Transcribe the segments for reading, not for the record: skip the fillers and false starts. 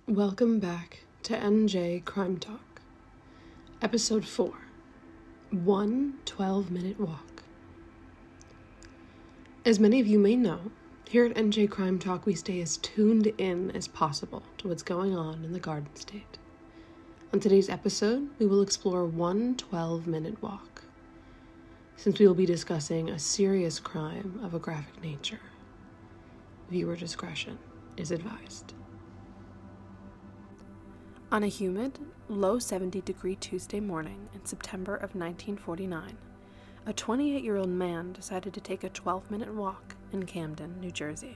Welcome back to NJ Crime Talk, Episode 4, One 12-Minute Walk. As many of you may know, here at NJ Crime Talk we stay as tuned in as possible to what's going on in the Garden State. On today's episode, we will explore one 12-minute walk, since we will be discussing a serious crime of a graphic nature. Viewer discretion is advised. On a humid, low 70-degree Tuesday morning in September of 1949, a 28-year-old man decided to take a 12-minute walk in Camden, New Jersey,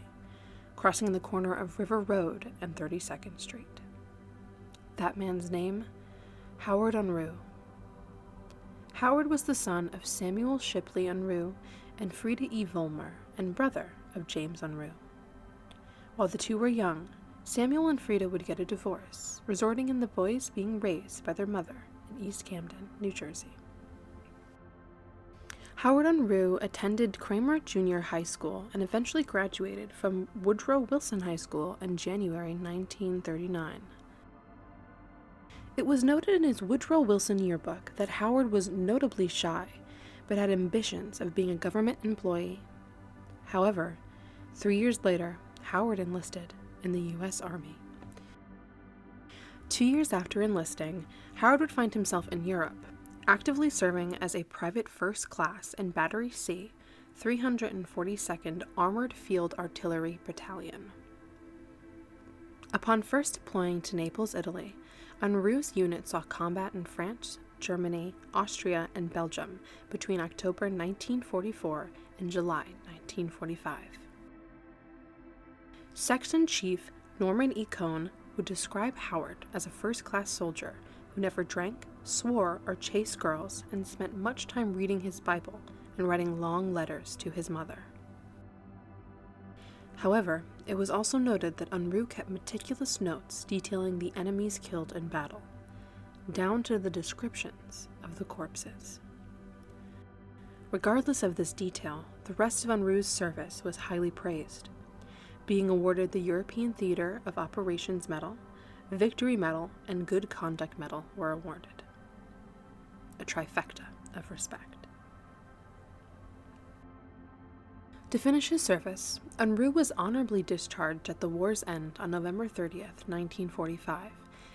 crossing the corner of River Road and 32nd Street. That man's name? Howard Unruh. Howard was the son of Samuel Shipley Unruh and Frida E. Vollmer, and brother of James Unruh. While the two were young, Samuel and Frida would get a divorce, resulting in the boys being raised by their mother in East Camden, New Jersey. Howard Unruh attended Kramer Junior High School and eventually graduated from Woodrow Wilson High School in January 1939. It was noted in his Woodrow Wilson yearbook that Howard was notably shy, but had ambitions of being a government employee. However, 3 years later, Howard enlisted in the U.S. Army. 2 years after enlisting, Howard would find himself in Europe, actively serving as a private first class in Battery C, 342nd Armored Field Artillery Battalion. Upon first deploying to Naples, Italy, Unruh's unit saw combat in France, Germany, Austria, and Belgium between October 1944 and July 1945. Section Chief Norman E. Cohn would describe Howard as a first-class soldier who never drank, swore, or chased girls, and spent much time reading his Bible and writing long letters to his mother. However, it was also noted that Unruh kept meticulous notes detailing the enemies killed in battle, down to the descriptions of the corpses. Regardless of this detail, the rest of Unruh's service was highly praised, being awarded the European Theater of Operations Medal, Victory Medal, and Good Conduct Medal were awarded. A trifecta of respect. To finish his service, Unruh was honorably discharged at the war's end on November 30th, 1945,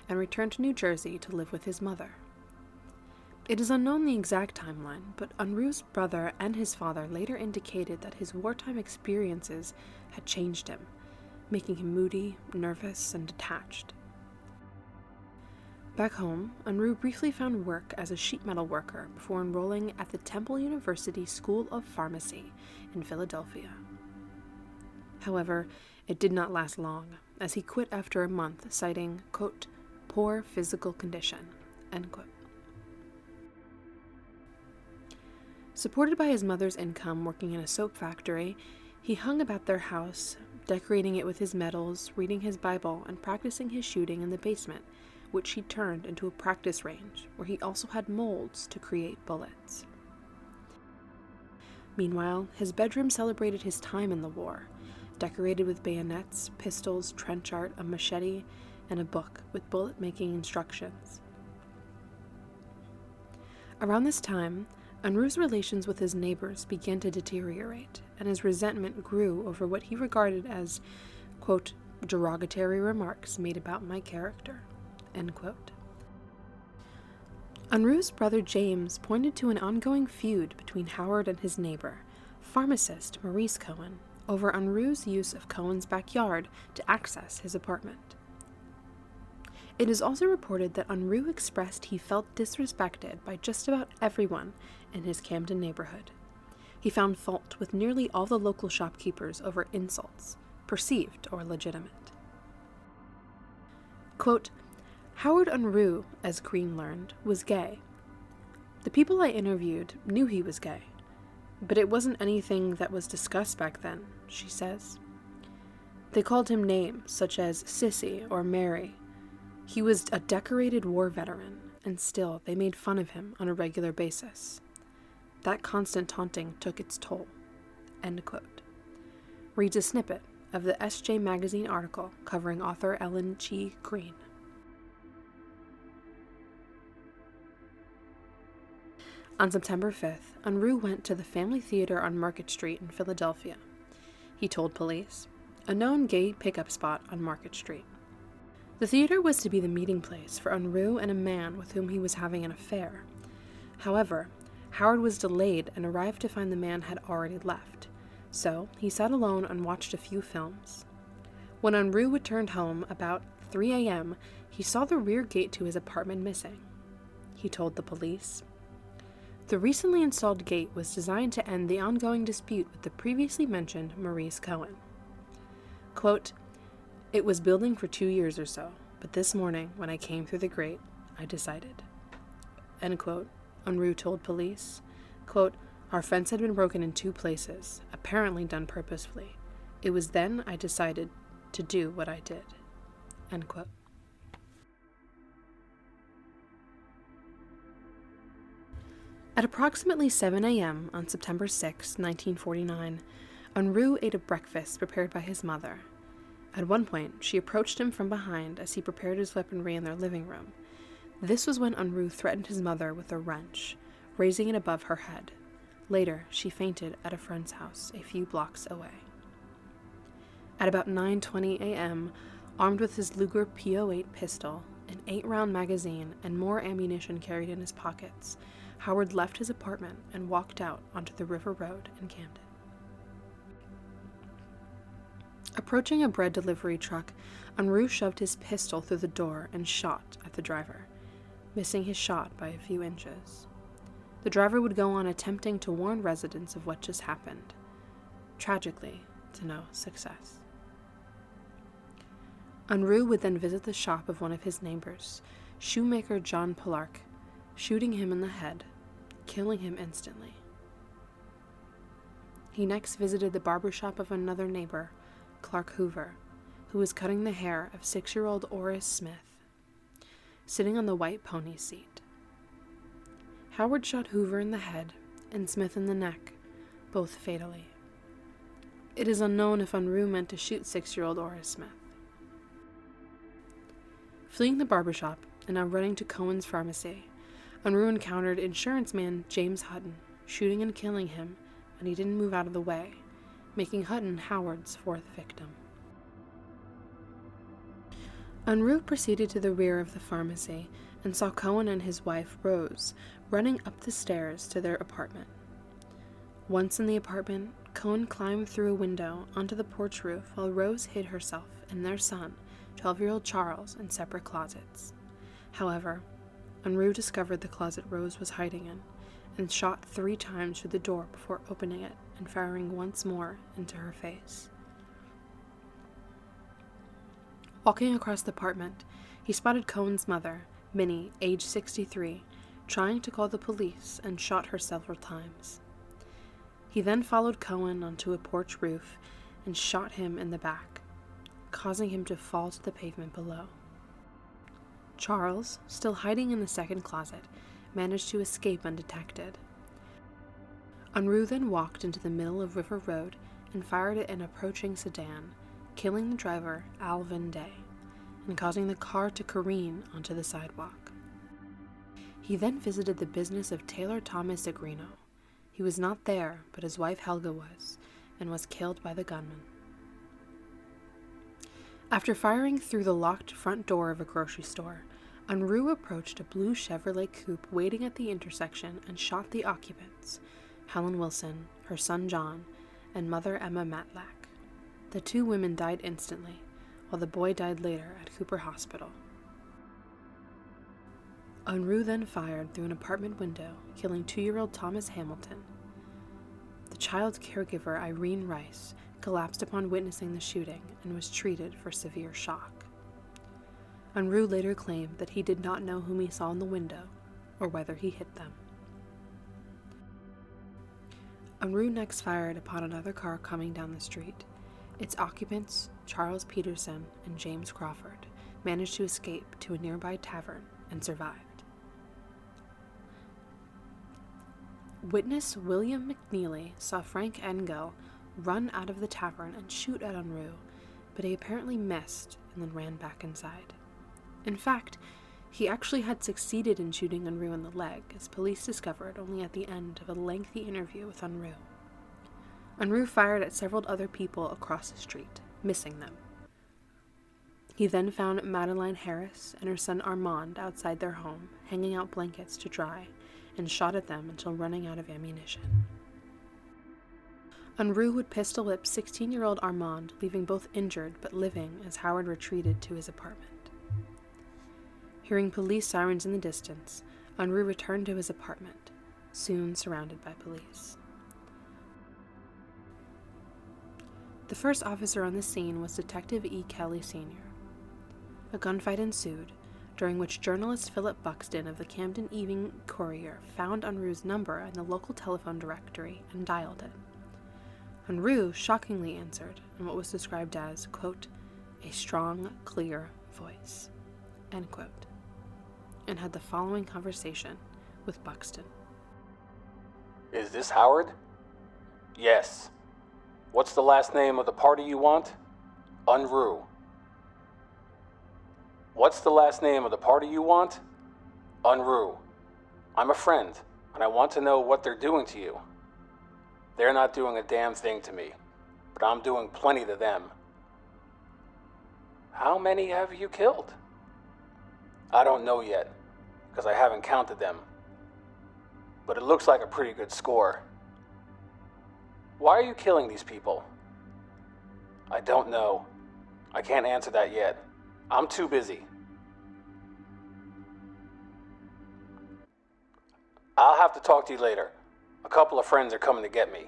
and returned to New Jersey to live with his mother. It is unknown the exact timeline, but Unruh's brother and his father later indicated that his wartime experiences had changed him, making him moody, nervous, and detached. Back home, Unruh briefly found work as a sheet metal worker before enrolling at the Temple University School of Pharmacy in Philadelphia. However, it did not last long, as he quit after a month, citing, quote, poor physical condition, end quote. Supported by his mother's income working in a soap factory, he hung about their house, decorating it with his medals, reading his Bible, and practicing his shooting in the basement, which he turned into a practice range, where he also had molds to create bullets. Meanwhile, his bedroom celebrated his time in the war, decorated with bayonets, pistols, trench art, a machete, and a book with bullet-making instructions. Around this time, Unruh's relations with his neighbors began to deteriorate, and his resentment grew over what he regarded as, quote, derogatory remarks made about my character, end quote. Unruh's brother James pointed to an ongoing feud between Howard and his neighbor, pharmacist Maurice Cohen, over Unruh's use of Cohen's backyard to access his apartment. It is also reported that Unruh expressed he felt disrespected by just about everyone in his Camden neighborhood. He found fault with nearly all the local shopkeepers over insults, perceived or legitimate. Quote, Howard Unruh, as Green learned, was gay. The people I interviewed knew he was gay, but it wasn't anything that was discussed back then, she says. They called him names such as Sissy or Mary. He was a decorated war veteran, and still they made fun of him on a regular basis. That constant taunting took its toll. End quote. Reads a snippet of the SJ Magazine article covering author Ellen G. Green. On September 5th, Unruh went to the Family Theater on Market Street in Philadelphia. He told police, a known gay pickup spot on Market Street. The theater was to be the meeting place for Unruh and a man with whom he was having an affair. However, Howard was delayed and arrived to find the man had already left, so he sat alone and watched a few films. When Unruh returned home about 3 a.m., he saw the rear gate to his apartment missing. He told the police, the recently installed gate was designed to end the ongoing dispute with the previously mentioned Maurice Cohen. Quote, it was building for 2 years or so, but this morning, when I came through the grate, I decided. End quote. Unruh told police, quote, our fence had been broken in 2 places, apparently done purposefully. It was then I decided to do what I did. End quote. At approximately 7 a.m. on September 6, 1949, Unruh ate a breakfast prepared by his mother. At one point, she approached him from behind as he prepared his weaponry in their living room. This was when Unruh threatened his mother with a wrench, raising it above her head. Later, she fainted at a friend's house a few blocks away. At about 9:20 a.m., armed with his Luger .P08 pistol, an 8-round magazine, and more ammunition carried in his pockets, Howard left his apartment and walked out onto the River Road in Camden. Approaching a bread delivery truck, Unruh shoved his pistol through the door and shot at the driver, missing his shot by a few inches. The driver would go on attempting to warn residents of what just happened, tragically to no success. Unruh would then visit the shop of one of his neighbors, shoemaker John Polark, shooting him in the head, killing him instantly. He next visited the barber shop of another neighbor, Clark Hoover, who was cutting the hair of 6-year-old Oris Smith, sitting on the white pony seat. Howard shot Hoover in the head and Smith in the neck, both fatally. It is unknown if Unruh meant to shoot 6-year-old Oris Smith. Fleeing the barbershop and now running to Cohen's pharmacy, Unruh encountered insurance man James Hutton, shooting and killing him, and he didn't move out of the way, making Hutton Howard's 4th victim. Unruh proceeded to the rear of the pharmacy and saw Cohen and his wife, Rose, running up the stairs to their apartment. Once in the apartment, Cohen climbed through a window onto the porch roof while Rose hid herself and their son, 12-year-old Charles, in separate closets. However, Unruh discovered the closet Rose was hiding in and shot 3 times through the door before opening it and firing once more into her face. Walking across the apartment, he spotted Cohen's mother, Minnie, age 63, trying to call the police and shot her several times. He then followed Cohen onto a porch roof and shot him in the back, causing him to fall to the pavement below. Charles, still hiding in the second closet, managed to escape undetected. Unruh then walked into the middle of River Road and fired at an approaching sedan, killing the driver, Alvin Day, and causing the car to careen onto the sidewalk. He then visited the business of Taylor Thomas Agrino. He was not there, but his wife Helga was, and was killed by the gunman. After firing through the locked front door of a grocery store, Unruh approached a blue Chevrolet coupe waiting at the intersection and shot the occupants, Helen Wilson, her son John, and mother Emma Matlack. The 2 women died instantly, while the boy died later at Cooper Hospital. Unruh then fired through an apartment window, killing 2-year-old Thomas Hamilton. The child's caregiver, Irene Rice, collapsed upon witnessing the shooting and was treated for severe shock. Unruh later claimed that he did not know whom he saw in the window or whether he hit them. Unruh next fired upon another car coming down the street. Its occupants, Charles Peterson and James Crawford, managed to escape to a nearby tavern and survived. Witness William McNeely saw Frank Engel run out of the tavern and shoot at Unruh, but he apparently missed and then ran back inside. In fact, he actually had succeeded in shooting Unruh in the leg, as police discovered only at the end of a lengthy interview with Unruh. Unruh fired at several other people across the street, missing them. He then found Madeline Harris and her son Armand outside their home, hanging out blankets to dry, and shot at them until running out of ammunition. Unruh would pistol whip 16-year-old Armand, leaving both injured but living as Howard retreated to his apartment. Hearing police sirens in the distance, Unruh returned to his apartment, soon surrounded by police. The first officer on the scene was Detective E. Kelly Sr. A gunfight ensued, during which journalist Philip Buxton of the Camden Evening Courier found Unruh's number in the local telephone directory and dialed it. Unruh shockingly answered in what was described as, quote, a strong, clear voice, end quote, and had the following conversation with Buxton. Is this Howard? Yes. What's the last name of the party you want? Unruh. What's the last name of the party you want? Unruh. I'm a friend, and I want to know what they're doing to you. They're not doing a damn thing to me, but I'm doing plenty to them. How many have you killed? I don't know yet, because I haven't counted them. But it looks like a pretty good score. Why are you killing these people? I don't know. I can't answer that yet. I'm too busy. I'll have to talk to you later. A couple of friends are coming to get me.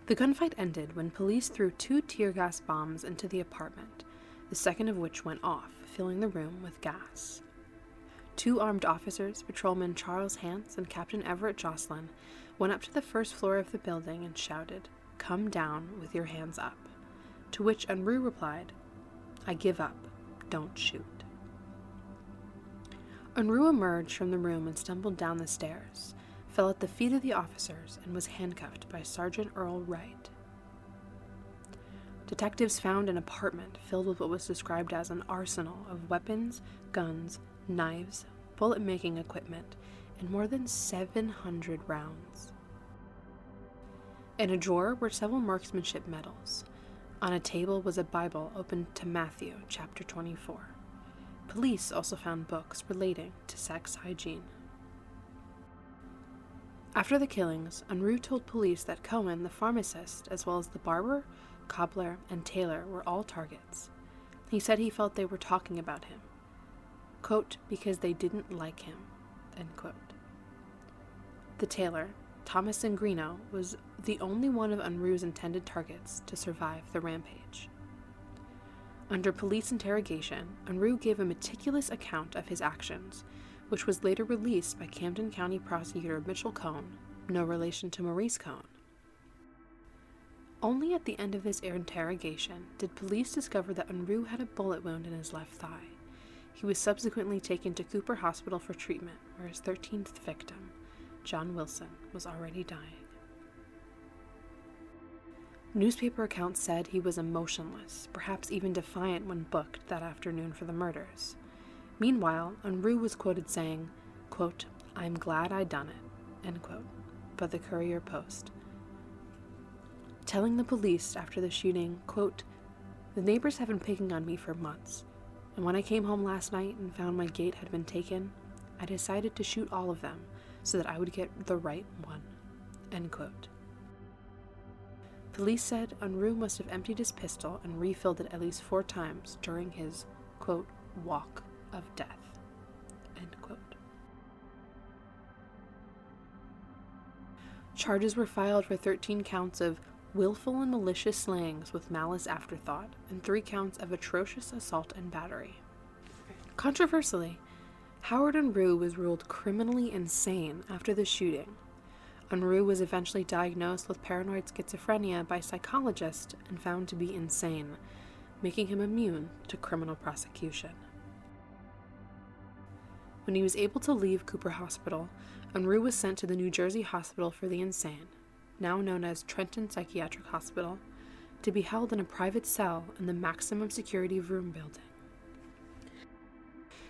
The gunfight ended when police threw 2 tear gas bombs into the apartment, the second of which went off, filling the room with gas. 2 armed officers, Patrolman Charles Hance and Captain Everett Jocelyn, went up to the first floor of the building and shouted, "Come down with your hands up," to which Unruh replied, "I give up. Don't shoot." Unruh emerged from the room and stumbled down the stairs, fell at the feet of the officers, and was handcuffed by Sergeant Earl Wright. Detectives found an apartment filled with what was described as an arsenal of weapons, guns, knives, bullet-making equipment, and more than 700 rounds. In a drawer were several marksmanship medals. On a table was a Bible open to Matthew, chapter 24. Police also found books relating to sex hygiene. After the killings, Unruh told police that Cohen, the pharmacist, as well as the barber, cobbler, and tailor were all targets. He said he felt they were talking about him, quote, because they didn't like him, end quote. The tailor, Thomas Sangrino, was the only one of Unruh's intended targets to survive the rampage. Under police interrogation, Unruh gave a meticulous account of his actions, which was later released by Camden County Prosecutor Mitchell Cohn, no relation to Maurice Cohn. Only at the end of his interrogation did police discover that Unruh had a bullet wound in his left thigh. He was subsequently taken to Cooper Hospital for treatment, where his 13th victim, John Wilson, was already dying. Newspaper accounts said he was emotionless, perhaps even defiant when booked that afternoon for the murders. Meanwhile, Unruh was quoted saying, quote, "I'm glad I done it," end quote, by the Courier-Post. Telling the police after the shooting, quote, "The neighbors have been picking on me for months, and when I came home last night and found my gate had been taken, I decided to shoot all of them so that I would get the right one," end quote. Police said Unruh must have emptied his pistol and refilled it at least 4 times during his, quote, "walk of death," end quote. Charges were filed for 13 counts of willful and malicious slayings with malice aforethought and 3 counts of atrocious assault and battery. Controversially, Howard Unruh was ruled criminally insane after the shooting. Unruh was eventually diagnosed with paranoid schizophrenia by psychologists and found to be insane, making him immune to criminal prosecution. When he was able to leave Cooper Hospital, Unruh was sent to the New Jersey Hospital for the Insane, now known as Trenton Psychiatric Hospital, to be held in a private cell in the maximum security room building.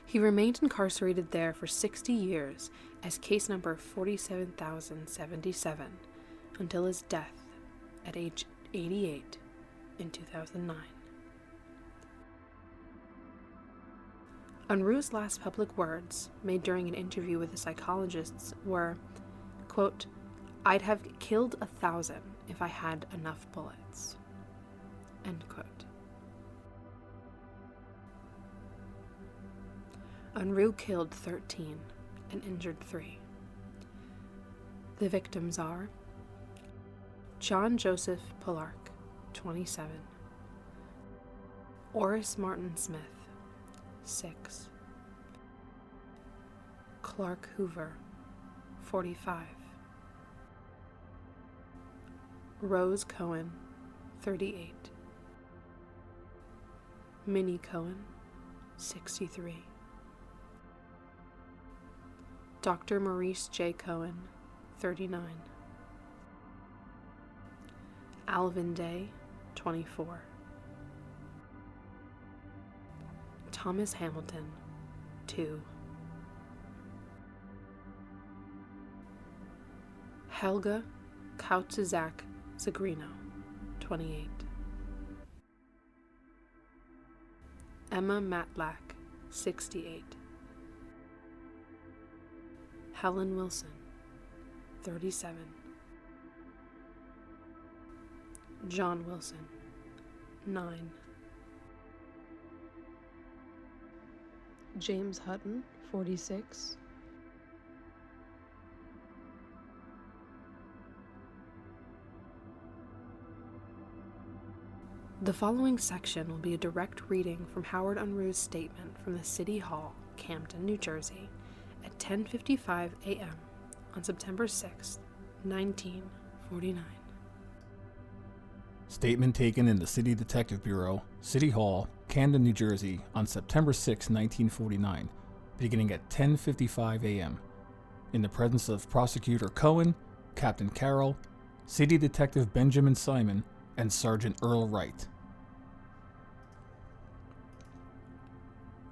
He remained incarcerated there for 60 years as case number 47,077 until his death at age 88 in 2009. Unruh's last public words, made during an interview with the psychologists, were, quote, "I'd have killed 1,000 if I had enough bullets," end quote. Unruh killed 13 and injured 3. The victims are John Joseph Pilark, 27, Oris Martin Smith, 6, Clark Hoover, 45, Rose Cohen, 38, Minnie Cohen, 63, Dr. Maurice J. Cohen, 39, Alvin Day, 24, Thomas Hamilton, 2, Helga Kautzizak Zagrino, 28, Emma Matlack, 68, Helen Wilson, 37, John Wilson, 9, James Hutton, 46, The following section will be a direct reading from Howard Unruh's statement from the City Hall, Camden, New Jersey, at 10:55 a.m. on September 6, 1949. Statement taken in the City Detective Bureau, City Hall, Camden, New Jersey, on September 6, 1949, beginning at 10:55 a.m. in the presence of Prosecutor Cohen, Captain Carroll, City Detective Benjamin Simon, and Sergeant Earl Wright.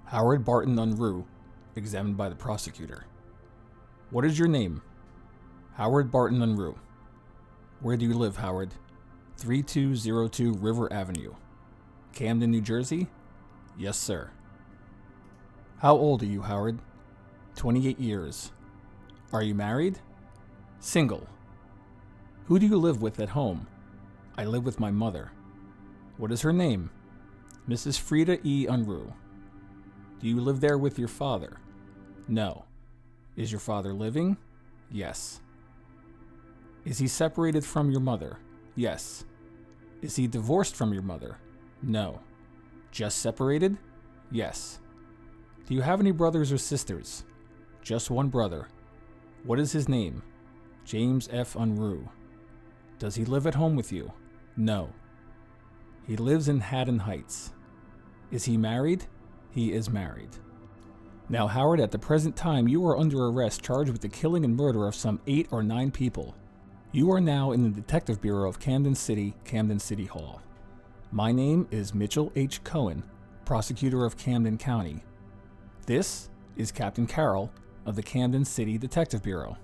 Howard Barton Unruh, examined by the prosecutor. What is your name? Howard Barton Unruh. Where do you live, Howard? 3202 River Avenue. Camden, New Jersey? Yes, sir. How old are you, Howard? 28 years. Are you married? Single. Who do you live with at home? I live with my mother. What is her name? Mrs. Frida E. Unruh. Do you live there with your father? No. Is your father living? Yes. Is he separated from your mother? Yes. Is he divorced from your mother? No. Just separated? Yes. Do you have any brothers or sisters? Just one brother. What is his name? James F. Unruh. Does he live at home with you? No. He lives in Haddon Heights. Is he married? He is married. Now, Howard, at the present time, you are under arrest charged with the killing and murder of some 8 or 9 people. You are now in the Detective Bureau of Camden City, Camden City Hall. My name is Mitchell H. Cohen, Prosecutor of Camden County. This is Captain Carroll of the Camden City Detective Bureau.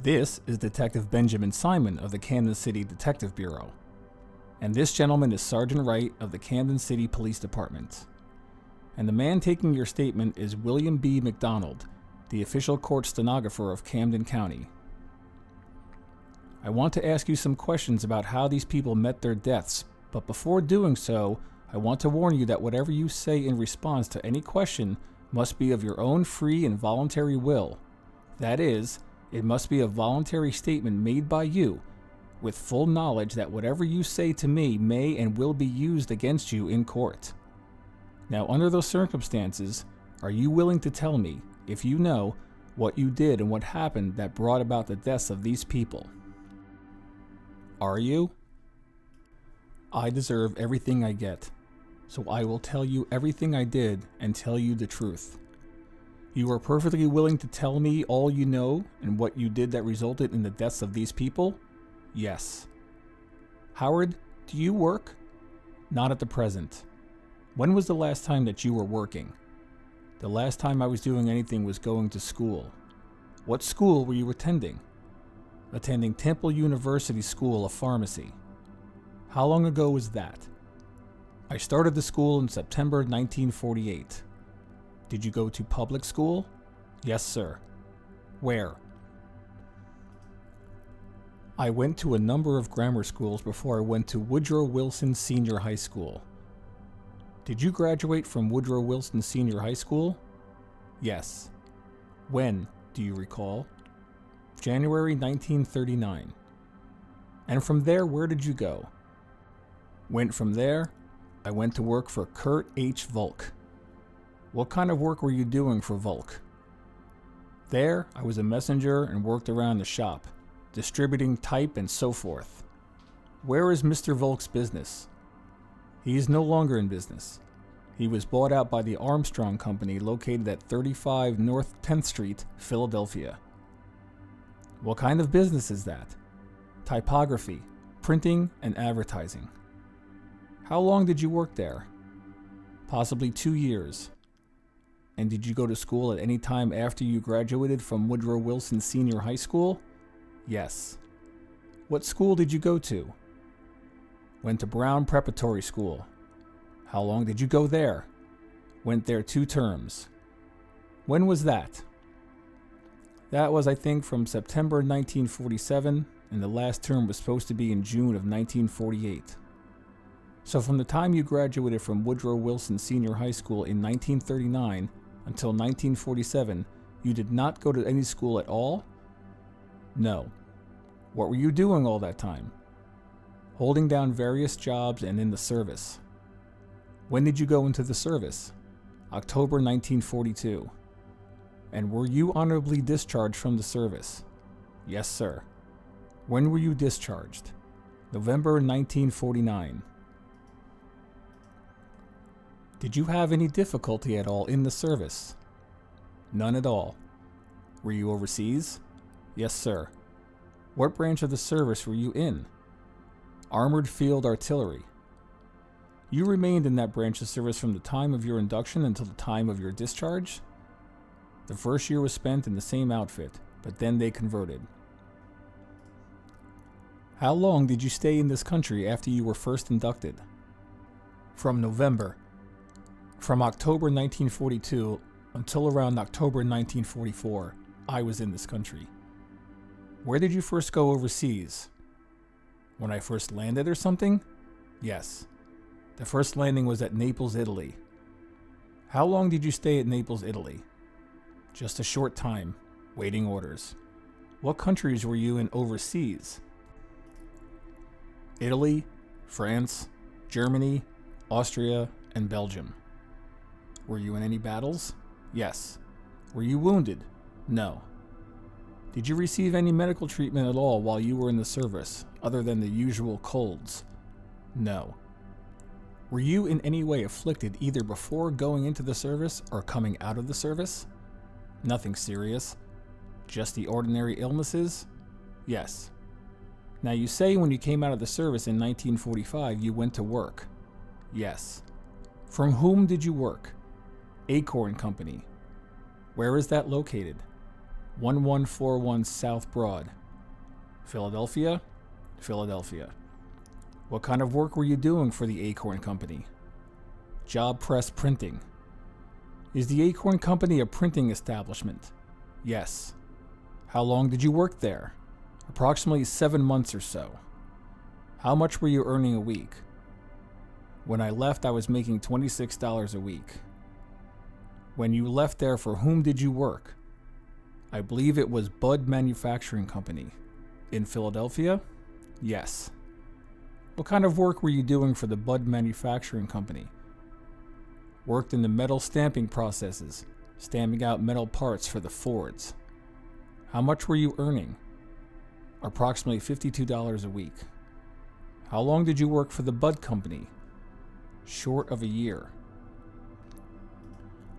This is Detective Benjamin Simon of the Camden City Detective Bureau. And this gentleman is Sergeant Wright of the Camden City Police Department. And the man taking your statement is William B. McDonald, the official court stenographer of Camden County. I want to ask you some questions about how these people met their deaths, but before doing so, I want to warn you that whatever you say in response to any question must be of your own free and voluntary will. That is, it must be a voluntary statement made by you, with full knowledge that whatever you say to me may and will be used against you in court. Now, under those circumstances, are you willing to tell me, if you know, what you did and what happened that brought about the deaths of these people? Are you? I deserve everything I get, so I will tell you everything I did and tell you the truth. You are perfectly willing to tell me all you know and what you did that resulted in the deaths of these people? Yes. Howard, do you work? Not at the present. When was the last time that you were working? The last time I was doing anything was going to school. What school were you attending? Attending Temple University School of Pharmacy. How long ago was that? I started the school in September 1948. Did you go to public school? Yes, sir. Where? I went to a number of grammar schools before I went to Woodrow Wilson Senior High School. Did you graduate from Woodrow Wilson Senior High School? Yes. When, do you recall? January 1939. And from there, where did you go? Went from there, I went to work for Kurt H. Volk. What kind of work were you doing for Volk? There, I was a messenger and worked around the shop, distributing type and so forth. Where is Mr. Volk's business? He is no longer in business. He was bought out by the Armstrong Company located at 35 North 10th Street, Philadelphia. What kind of business is that? Typography, printing, and advertising. How long did you work there? Possibly 2 years. And did you go to school at any time after you graduated from Woodrow Wilson Senior High School? Yes. What school did you go to? Went to Brown Preparatory School. How long did you go there? Went there 2 terms. When was that? That was, I think, from September 1947, and the last term was supposed to be in June of 1948. So from the time you graduated from Woodrow Wilson Senior High School in 1939 until 1947, you did not go to any school at all? No. What were you doing all that time? Holding down various jobs and in the service. When did you go into the service? October 1942. And were you honorably discharged from the service? Yes, sir. When were you discharged? November 1949. Did you have any difficulty at all in the service? None at all. Were you overseas? Yes, sir. What branch of the service were you in? Armored Field Artillery. You remained in that branch of service from the time of your induction until the time of your discharge? The first year was spent in the same outfit, but then they converted. How long did you stay in this country after you were first inducted? From November. From October 1942 until around October 1944, I was in this country. Where did you first go overseas? When I first landed or something? Yes. The first landing was at Naples, Italy. How long did you stay at Naples, Italy? Just a short time, waiting orders. What countries were you in overseas? Italy, France, Germany, Austria, and Belgium. Were you in any battles? Yes. Were you wounded? No. Did you receive any medical treatment at all while you were in the service, other than the usual colds? No. Were you in any way afflicted either before going into the service or coming out of the service? Nothing serious. Just the ordinary illnesses? Yes. Now you say when you came out of the service in 1945 you went to work. Yes. From whom did you work? Acorn Company. Where is that located? 1141 South Broad. Philadelphia? Philadelphia. What kind of work were you doing for the Acorn Company? Job press printing. Is the Acorn Company a printing establishment? Yes. How long did you work there? Approximately 7 months or so. How much were you earning a week? When I left, I was making $26 a week. When you left there, for whom did you work? I believe it was Bud Manufacturing Company. In Philadelphia? Yes. What kind of work were you doing for the Bud Manufacturing Company? Worked in the metal stamping processes, stamping out metal parts for the Fords. How much were you earning? Approximately $52 a week. How long did you work for the Bud Company? Short of a year.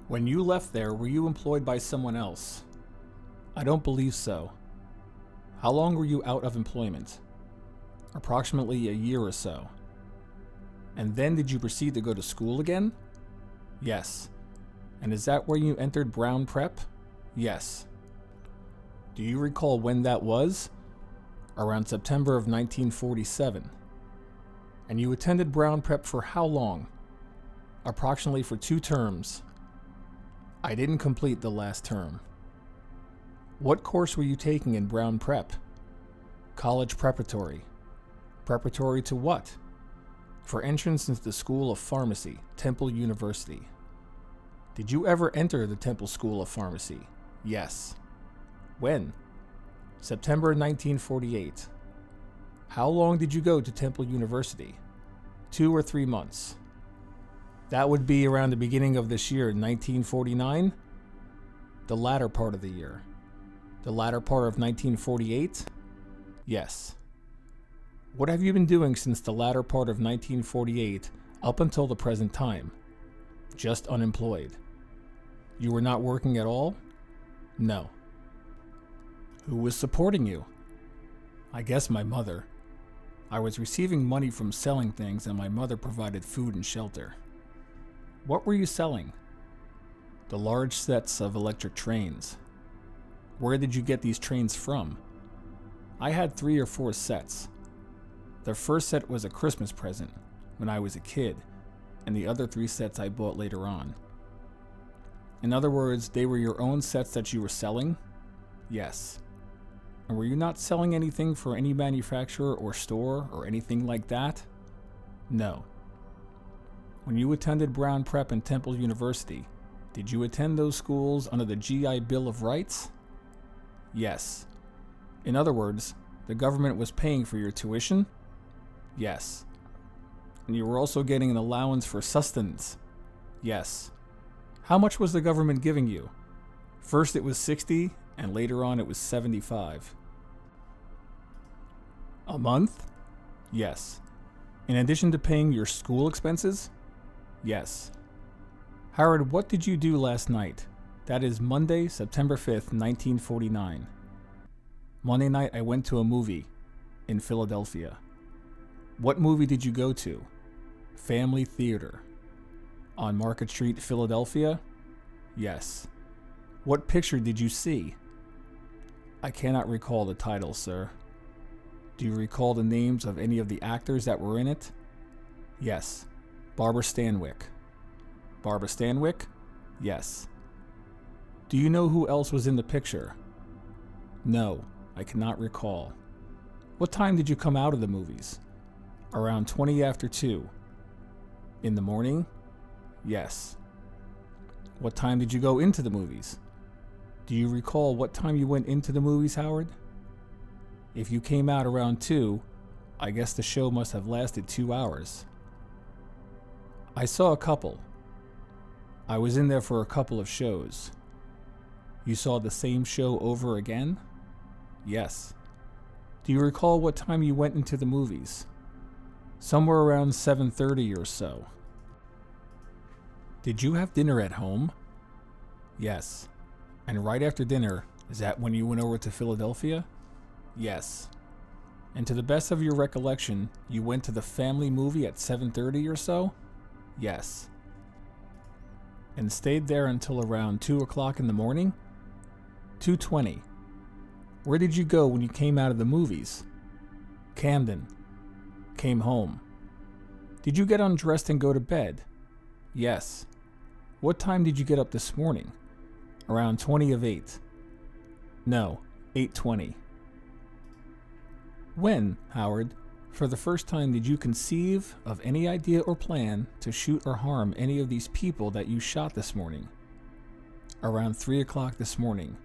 When you left there, were you employed by someone else? I don't believe so. How long were you out of employment? Approximately a year or so. And then did you proceed to go to school again? Yes. And is that where you entered Brown Prep? Yes. Do you recall when that was? Around September of 1947. And you attended Brown Prep for how long? Approximately for 2 terms. I didn't complete the last term. What course were you taking in Brown Prep? College preparatory. Preparatory to what? For entrance into the School of Pharmacy, Temple University. Did you ever enter the Temple School of Pharmacy? Yes. When? September 1948. How long did you go to Temple University? 2 or 3 months. That would be around the beginning of this year, 1949? The latter part of the year. The latter part of 1948? Yes. What have you been doing since the latter part of 1948 up until the present time? Just unemployed. You were not working at all? No. Who was supporting you? I guess my mother. I was receiving money from selling things and my mother provided food and shelter. What were you selling? The large sets of electric trains. Where did you get these trains from? I had 3 or 4 sets. The first set was a Christmas present when I was a kid, and the other 3 sets I bought later on. In other words, they were your own sets that you were selling? Yes. And were you not selling anything for any manufacturer or store or anything like that? No. When you attended Brown Prep and Temple University, did you attend those schools under the GI Bill of Rights? Yes. In other words, the government was paying for your tuition? Yes. And you were also getting an allowance for sustenance? Yes. How much was the government giving you? First it was 60, and later on it was 75. A month? Yes. In addition to paying your school expenses? Yes. Howard, what did you do last night? That is Monday, September 5th, 1949. Monday night I went to a movie in Philadelphia. What movie did you go to? Family Theater. On Market Street, Philadelphia? Yes. What picture did you see? I cannot recall the title, sir. Do you recall the names of any of the actors that were in it? Yes. Barbara Stanwyck. Barbara Stanwyck? Yes. Do you know who else was in the picture? No, I cannot recall. What time did you come out of the movies? Around 20 after 2. In the morning? Yes. What time did you go into the movies? Do you recall what time you went into the movies, Howard? If you came out around 2, I guess the show must have lasted 2 hours. I saw a couple. I was in there for a couple of shows. You saw the same show over again? Yes. Do you recall what time you went into the movies? Somewhere around 7:30 or so. Did you have dinner at home? Yes. And right after dinner, is that when you went over to Philadelphia? Yes. And to the best of your recollection, you went to the family movie at 7:30 or so? Yes. And stayed there until around 2 o'clock in the morning? 2:20. Where did you go when you came out of the movies? Camden. Came home. Did you get undressed and go to bed? Yes. What time did you get up this morning? Around 20 of 8. No, 8:20. When, Howard, for the first time did you conceive of any idea or plan to shoot or harm any of these people that you shot this morning? Around 3 o'clock this morning.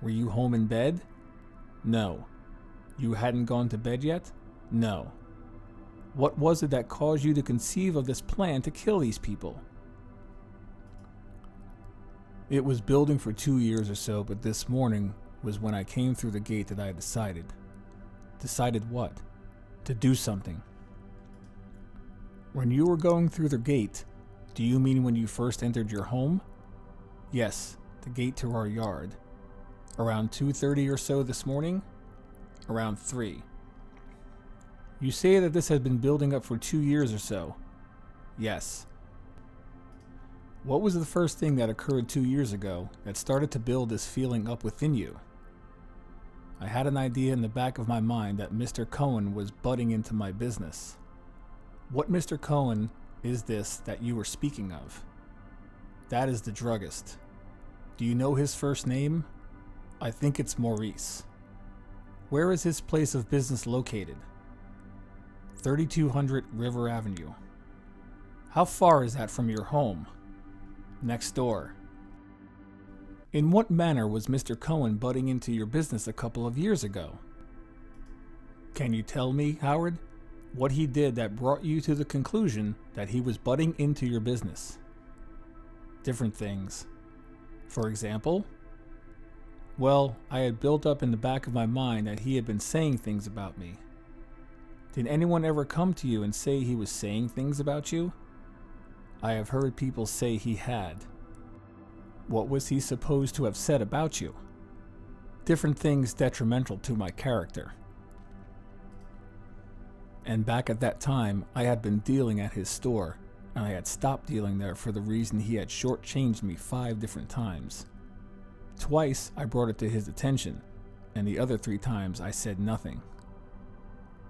Were you home in bed? No. You hadn't gone to bed yet? No. What was it that caused you to conceive of this plan to kill these people? It was building for 2 years or so, but this morning was when I came through the gate that I decided. Decided what? To do something. When you were going through the gate, do you mean when you first entered your home? Yes, the gate to our yard. Around 2:30 or so this morning? Around 3. You say that this has been building up for 2 years or so? Yes. What was the first thing that occurred 2 years ago that started to build this feeling up within you? I had an idea in the back of my mind that Mr. Cohen was butting into my business. What Mr. Cohen is this that you were speaking of? That is the druggist. Do you know his first name? I think it's Maurice. Where is his place of business located? 3200 River Avenue. How far is that from your home? Next door. In what manner was Mr. Cohen butting into your business a couple of years ago? Can you tell me, Howard, what he did that brought you to the conclusion that he was butting into your business? Different things. For example? Well, I had built up in the back of my mind that he had been saying things about me. Did anyone ever come to you and say he was saying things about you? I have heard people say he had. What was he supposed to have said about you? Different things detrimental to my character. And back at that time, I had been dealing at his store, and I had stopped dealing there for the reason he had shortchanged me 5 different times. Twice I brought it to his attention, and the other 3 times I said nothing.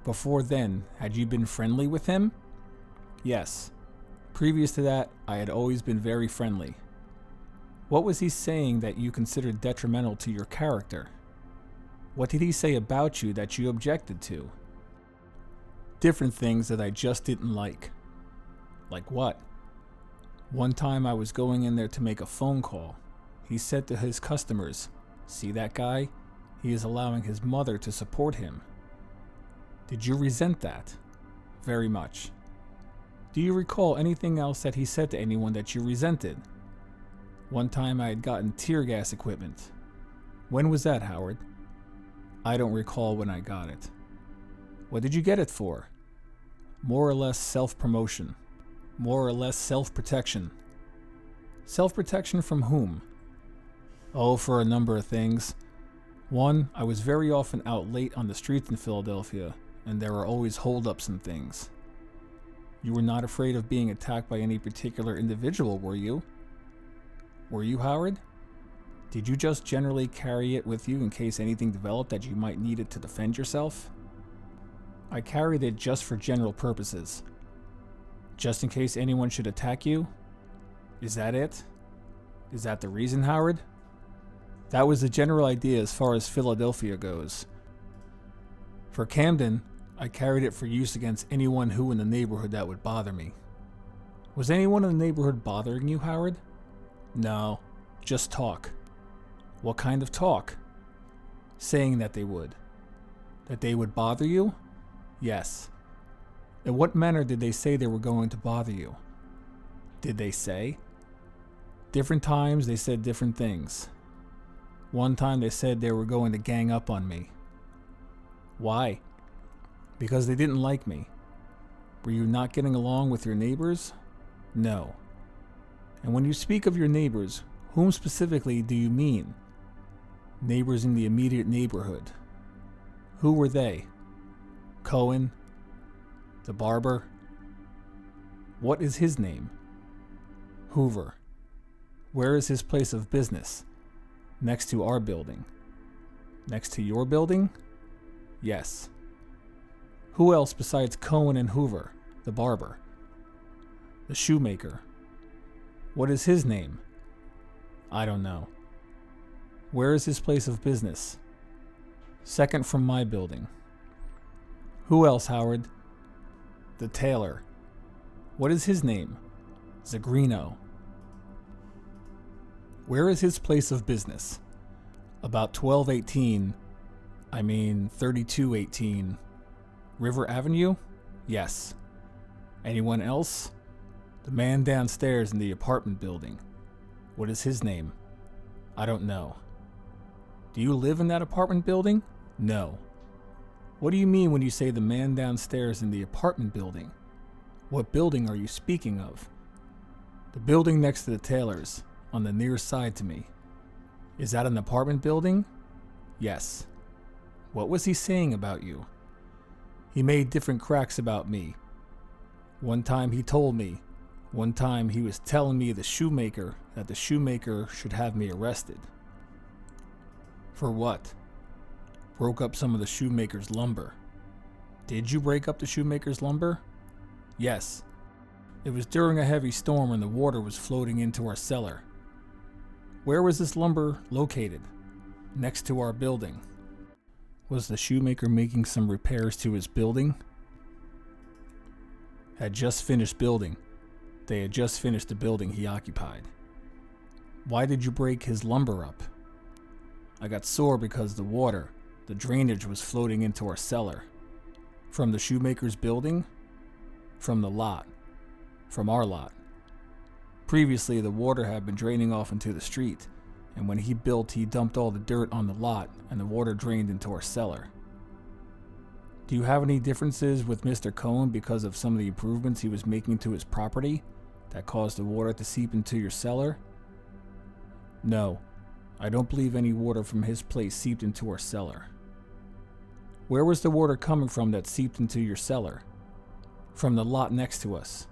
Before then, had you been friendly with him? Yes. Previous to that, I had always been very friendly. What was he saying that you considered detrimental to your character? What did he say about you that you objected to? Different things that I just didn't like. Like what? One time I was going in there to make a phone call. He said to his customers, "See that guy? He is allowing his mother to support him." Did you resent that? Very much. Do you recall anything else that he said to anyone that you resented? One time I had gotten tear gas equipment. When was that, Howard? I don't recall when I got it. What did you get it for? More or less self-promotion. More or less self-protection. Self-protection from whom? Oh, for a number of things. One, I was very often out late on the streets in Philadelphia, and there were always holdups and things. You were not afraid of being attacked by any particular individual, were you? Were you, Howard? Did you just generally carry it with you in case anything developed that you might need it to defend yourself? I carried it just for general purposes. Just in case anyone should attack you? Is that it? Is that the reason, Howard? That was the general idea as far as Philadelphia goes. For Camden, I carried it for use against anyone who in the neighborhood that would bother me. Was anyone in the neighborhood bothering you, Howard? No, just talk. What kind of talk? Saying that they would. That they would bother you? Yes. In what manner did they say they were going to bother you? Did they say? Different times they said different things. One time they said they were going to gang up on me. Why? Because they didn't like me. Were you not getting along with your neighbors? No. And when you speak of your neighbors, whom specifically do you mean? Neighbors in the immediate neighborhood. Who were they? Cohen? The barber? What is his name? Hoover. Where is his place of business? Next to our building. Next to your building? Yes. Who else besides Cohen and Hoover, the barber? The shoemaker. What is his name? I don't know. Where is his place of business? Second from my building. Who else, Howard? The tailor. What is his name? Zagrino. Where is his place of business? About 3218 River Avenue? Yes. Anyone else? The man downstairs in the apartment building. What is his name? I don't know. Do you live in that apartment building? No. What do you mean when you say the man downstairs in the apartment building? What building are you speaking of? The building next to the tailor's, on the near side to me. Is that an apartment building? Yes. What was he saying about you? He made different cracks about me. One time he told me. One time he was telling me that the shoemaker should have me arrested. For what? Broke up some of the shoemaker's lumber. Did you break up the shoemaker's lumber? Yes. It was during a heavy storm and the water was floating into our cellar. Where was this lumber located? Next to our building. Was the shoemaker making some repairs to his building? Had just finished building. They had just finished the building he occupied. Why did you break his lumber up? I got sore because the drainage was floating into our cellar. From the shoemaker's building? From the lot. From our lot. Previously, the water had been draining off into the street, and when he built, he dumped all the dirt on the lot, and the water drained into our cellar. Do you have any differences with Mr. Cohen because of some of the improvements he was making to his property that caused the water to seep into your cellar? No, I don't believe any water from his place seeped into our cellar. Where was the water coming from that seeped into your cellar? From the lot next to us,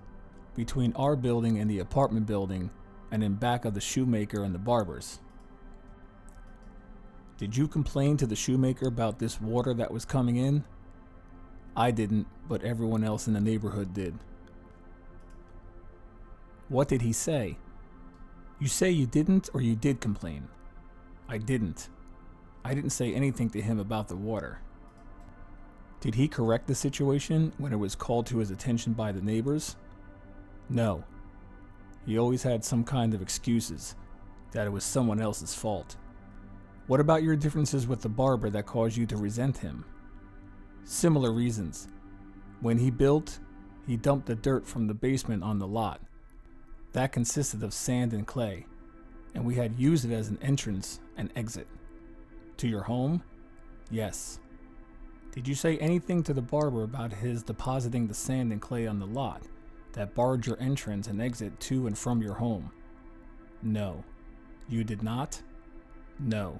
between our building and the apartment building, and in back of the shoemaker and the barber's. Did you complain to the shoemaker about this water that was coming in? I didn't, but everyone else in the neighborhood did. What did he say? You say you didn't or you did complain? I didn't. I didn't say anything to him about the water. Did he correct the situation when it was called to his attention by the neighbors? No. He always had some kind of excuses, that it was someone else's fault. What about your differences with the barber that caused you to resent him? Similar reasons. When he built, he dumped the dirt from the basement on the lot. That consisted of sand and clay, and we had used it as an entrance and exit. To your home? Yes. Did you say anything to the barber about his depositing the sand and clay on the lot that barred your entrance and exit to and from your home? No. You did not? No.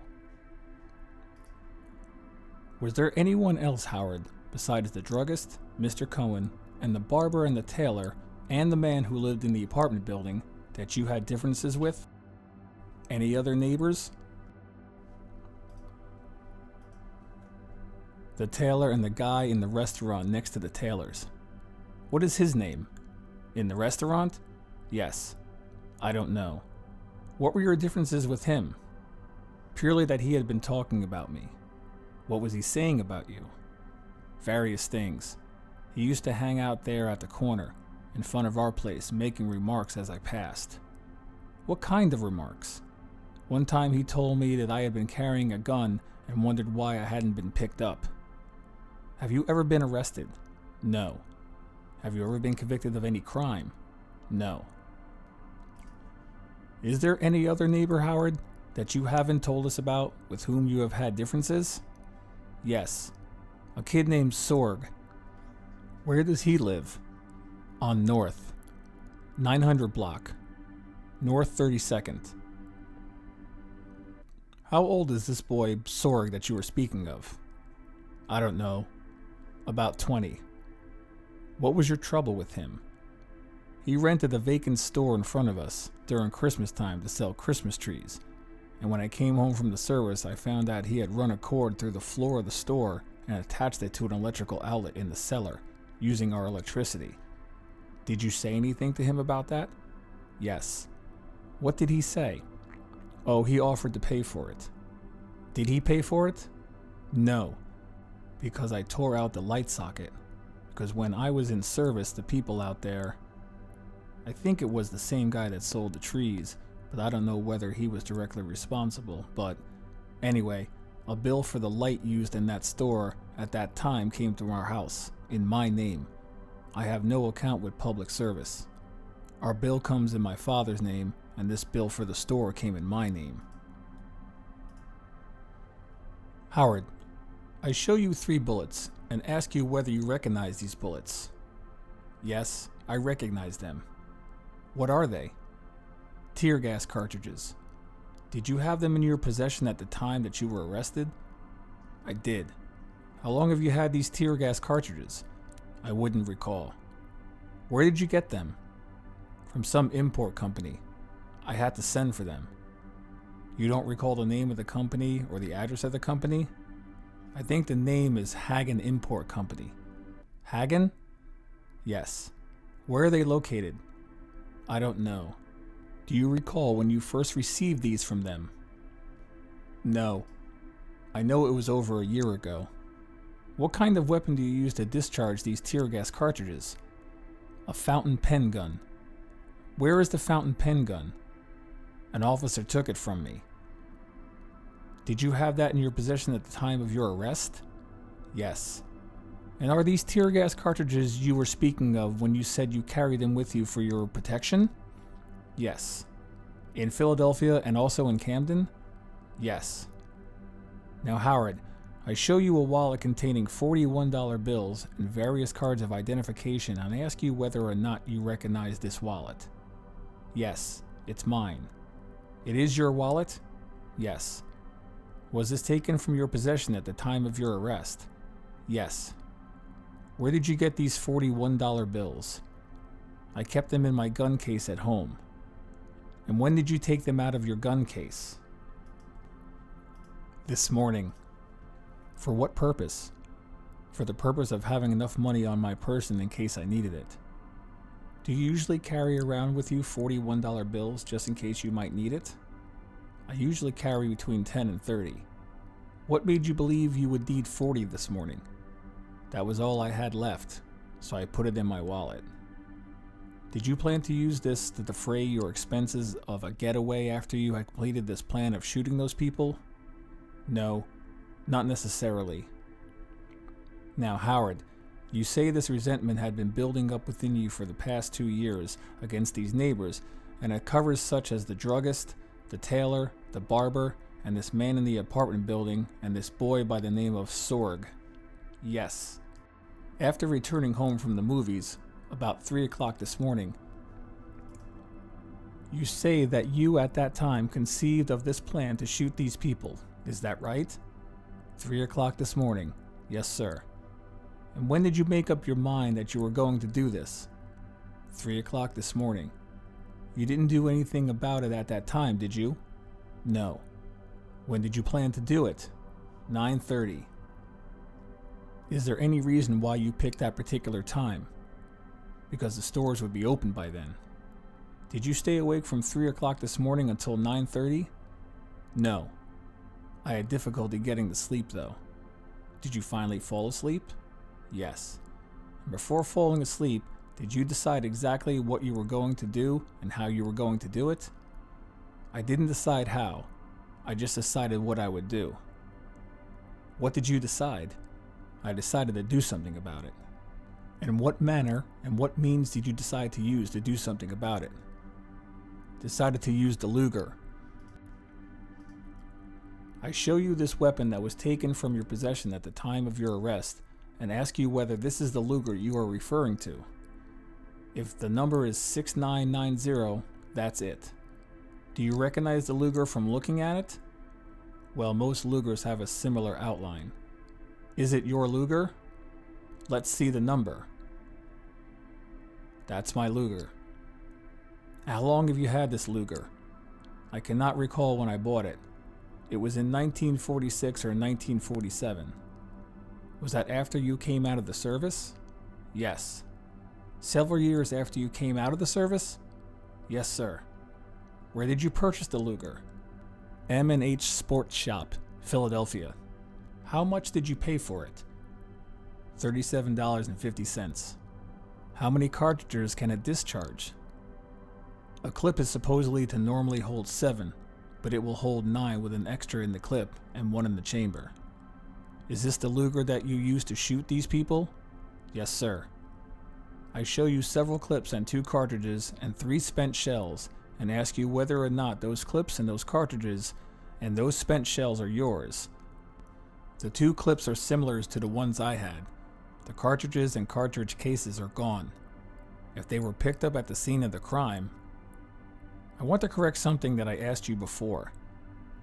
Was there anyone else, Howard, besides the druggist, Mr. Cohen, and the barber and the tailor, and the man who lived in the apartment building, that you had differences with? Any other neighbors? The tailor and the guy in the restaurant next to the tailor's. What is his name? In the restaurant? Yes. I don't know. What were your differences with him? Purely that he had been talking about me. What was he saying about you? Various things. He used to hang out there at the corner, in front of our place, making remarks as I passed. What kind of remarks? One time he told me that I had been carrying a gun and wondered why I hadn't been picked up. Have you ever been arrested? No. Have you ever been convicted of any crime? No. Is there any other neighbor, Howard, that you haven't told us about with whom you have had differences? Yes. A kid named Sorg. Where does he live? On North. 900 block. North 32nd. How old is this boy, Sorg, that you were speaking of? I don't know. About 20. What was your trouble with him? He rented a vacant store in front of us during Christmas time to sell Christmas trees, and when I came home from the service, I found out he had run a cord through the floor of the store and attached it to an electrical outlet in the cellar, using our electricity. Did you say anything to him about that? Yes. What did he say? Oh, he offered to pay for it. Did he pay for it? No, because I tore out the light socket. Because when I was in service, the people out there, I think it was the same guy that sold the trees, but I don't know whether he was directly responsible. But anyway, a bill for the light used in that store at that time came to our house, in my name. I have no account with public service. Our bill comes in my father's name, and this bill for the store came in my name. Howard, I show you 3 bullets and ask you whether you recognize these bullets. Yes, I recognize them. What are they? tear gas cartridges. Did you have them in your possession at the time that you were arrested? I did. How long have you had these tear gas cartridges? I wouldn't recall. Where did you get them? From some import company. I had to send for them. You don't recall the name of the company or the address of the company? I think the name is Hagen Import Company. Hagen? Yes. Where are they located? I don't know. Do you recall when you first received these from them? No. I know it was over a year ago. What kind of weapon do you use to discharge these tear gas cartridges? A fountain pen gun. Where is the fountain pen gun? An officer took it from me. Did you have that in your possession at the time of your arrest? Yes. And are these tear gas cartridges you were speaking of when you said you carried them with you for your protection? Yes. In Philadelphia and also in Camden? Yes. Now, Howard, I show you a wallet containing $41 bills and various cards of identification and ask you whether or not you recognize this wallet. Yes, it's mine. It is your wallet? Yes. Was this taken from your possession at the time of your arrest? Yes. Where did you get these $41 bills? I kept them in my gun case at home. And when did you take them out of your gun case? This morning. For what purpose? For the purpose of having enough money on my person in case I needed it. Do you usually carry around with you $41 bills just in case you might need it? I usually carry between 10 and 30. What made you believe you would need 40 this morning? That was all I had left, so I put it in my wallet. Did you plan to use this to defray your expenses of a getaway after you had completed this plan of shooting those people? No, not necessarily. Now, Howard, you say this resentment had been building up within you for the past 2 years against these neighbors, and it covers such as the druggist, the tailor, the barber, and this man in the apartment building, and this boy by the name of Sorg. Yes. After returning home from the movies, about 3 o'clock this morning, you say that you at that time conceived of this plan to shoot these people. Is that right? 3 o'clock this morning. Yes, sir. And when did you make up your mind that you were going to do this? 3 o'clock this morning. You didn't do anything about it at that time, did you? No. When did you plan to do it? 9:30. Is there any reason why you picked that particular time? Because the stores would be open by then. Did you stay awake from 3 o'clock this morning until 9:30? No. I had difficulty getting to sleep though. Did you finally fall asleep? Yes. And before falling asleep, did you decide exactly what you were going to do and how you were going to do it? I didn't decide how. I just decided what I would do. What did you decide? I decided to do something about it. And what manner and what means did you decide to use to do something about it? Decided to use the Luger. I show you this weapon that was taken from your possession at the time of your arrest and ask you whether this is the Luger you are referring to. If the number is 6990, that's it. Do you recognize the Luger from looking at it? Well, most Lugers have a similar outline. Is it your Luger? Let's see the number. That's my Luger. How long have you had this Luger? I cannot recall when I bought it. It was in 1946 or 1947. Was that after you came out of the service? Yes. Several years after you came out of the service? Yes, sir. Where did you purchase the Luger? M&H Sports Shop, Philadelphia. How much did you pay for it? $37.50. How many cartridges can it discharge? A clip is supposedly to normally hold 7, but it will hold 9 with an extra in the clip and 1 in the chamber. Is this the Luger that you used to shoot these people? Yes, sir. I show you several clips and 2 cartridges and 3 spent shells and ask you whether or not those clips and those cartridges and those spent shells are yours. The 2 clips are similar to the ones I had. The cartridges and cartridge cases are gone. If they were picked up at the scene of the crime, I want to correct something that I asked you before.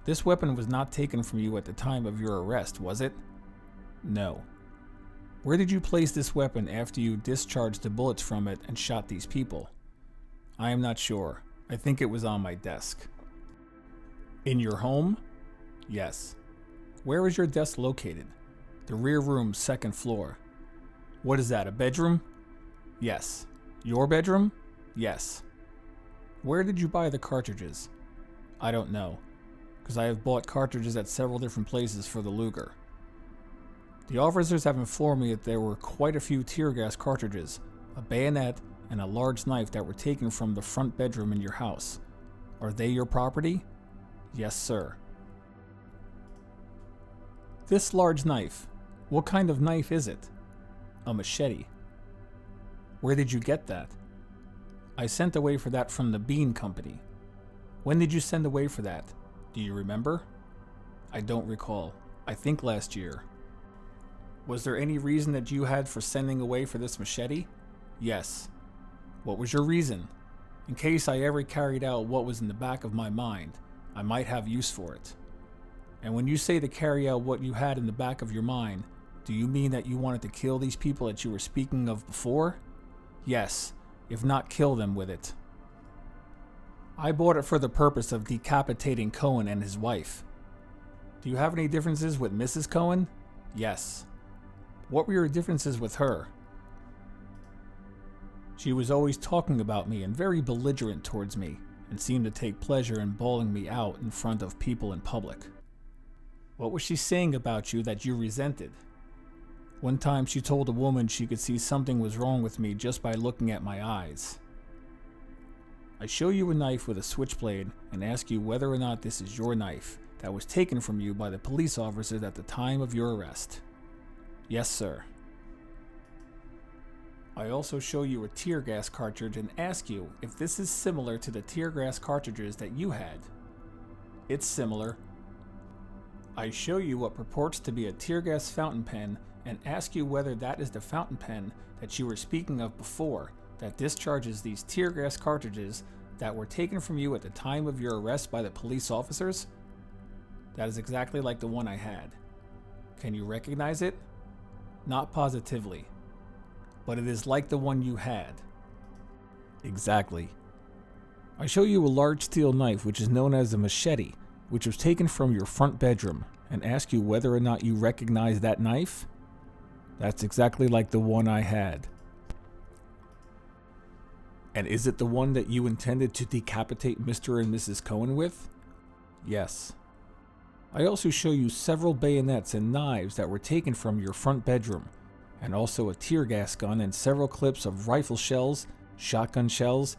This weapon was not taken from you at the time of your arrest, was it? No. Where did you place this weapon after you discharged the bullets from it and shot these people? I am not sure. I think it was on my desk. In your home? Yes. Where is your desk located? The rear room, second floor. What is that, a bedroom? Yes. Your bedroom? Yes. Where did you buy the cartridges? I don't know, because I have bought cartridges at several different places for the Luger. The officers have informed me that there were quite a few tear gas cartridges, a bayonet, and a large knife that were taken from the front bedroom in your house. Are they your property? Yes, sir. This large knife, what kind of knife is it? A machete. Where did you get that? I sent away for that from the Bean Company. When did you send away for that? Do you remember? I don't recall. I think last year. Was there any reason that you had for sending away for this machete? Yes. What was your reason? In case I ever carried out what was in the back of my mind, I might have use for it. And when you say to carry out what you had in the back of your mind, do you mean that you wanted to kill these people that you were speaking of before? Yes, if not kill them with it. I bought it for the purpose of decapitating Cohen and his wife. Do you have any differences with Mrs. Cohen? Yes. What were your differences with her? She was always talking about me and very belligerent towards me, and seemed to take pleasure in bawling me out in front of people in public. What was she saying about you that you resented? One time she told a woman she could see something was wrong with me just by looking at my eyes. I show you a knife with a switchblade and ask you whether or not this is your knife that was taken from you by the police officers at the time of your arrest. Yes, sir. I also show you a tear gas cartridge and ask you if this is similar to the tear gas cartridges that you had. It's similar. I show you what purports to be a tear gas fountain pen and ask you whether that is the fountain pen that you were speaking of before that discharges these tear gas cartridges that were taken from you at the time of your arrest by the police officers. That is exactly like the one I had. Can you recognize it? Not positively, but it is like the one you had. Exactly. I show you a large steel knife which is known as a machete, which was taken from your front bedroom, and ask you whether or not you recognize that knife. That's exactly like the one I had. And is it the one that you intended to decapitate Mr. and Mrs. Cohen with? Yes. I also show you several bayonets and knives that were taken from your front bedroom, and also a tear gas gun and several clips of rifle shells, shotgun shells,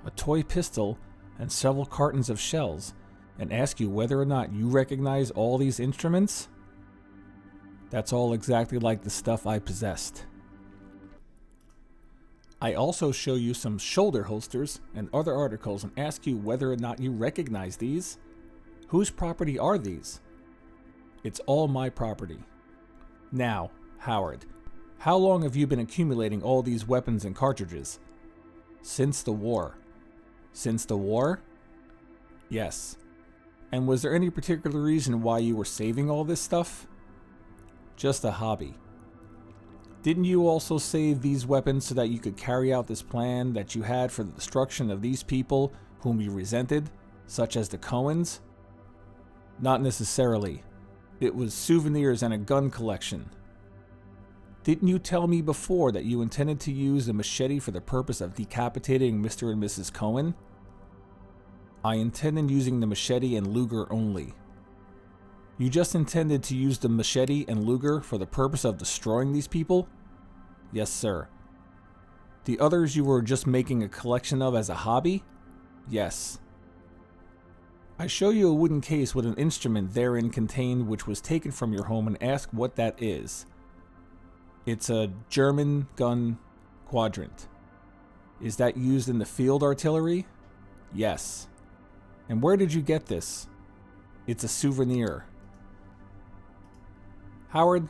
a toy pistol, and several cartons of shells, and ask you whether or not you recognize all these instruments? That's all exactly like the stuff I possessed. I also show you some shoulder holsters and other articles and ask you whether or not you recognize these. Whose property are these? It's all my property. Now, Howard, how long have you been accumulating all these weapons and cartridges? Since the war. Since the war? Yes. And was there any particular reason why you were saving all this stuff? Just a hobby. Didn't you also save these weapons so that you could carry out this plan that you had for the destruction of these people whom you resented, such as the Cohens? Not necessarily. It was souvenirs and a gun collection. Didn't you tell me before that you intended to use the machete for the purpose of decapitating Mr. and Mrs. Cohen? I intended using the machete and Luger only. You just intended to use the machete and Luger for the purpose of destroying these people? Yes, sir. The others you were just making a collection of as a hobby? Yes. I show you a wooden case with an instrument therein contained which was taken from your home and ask what that is. It's a German gun quadrant. Is that used in the field artillery? Yes. And where did you get this? It's a souvenir. Howard,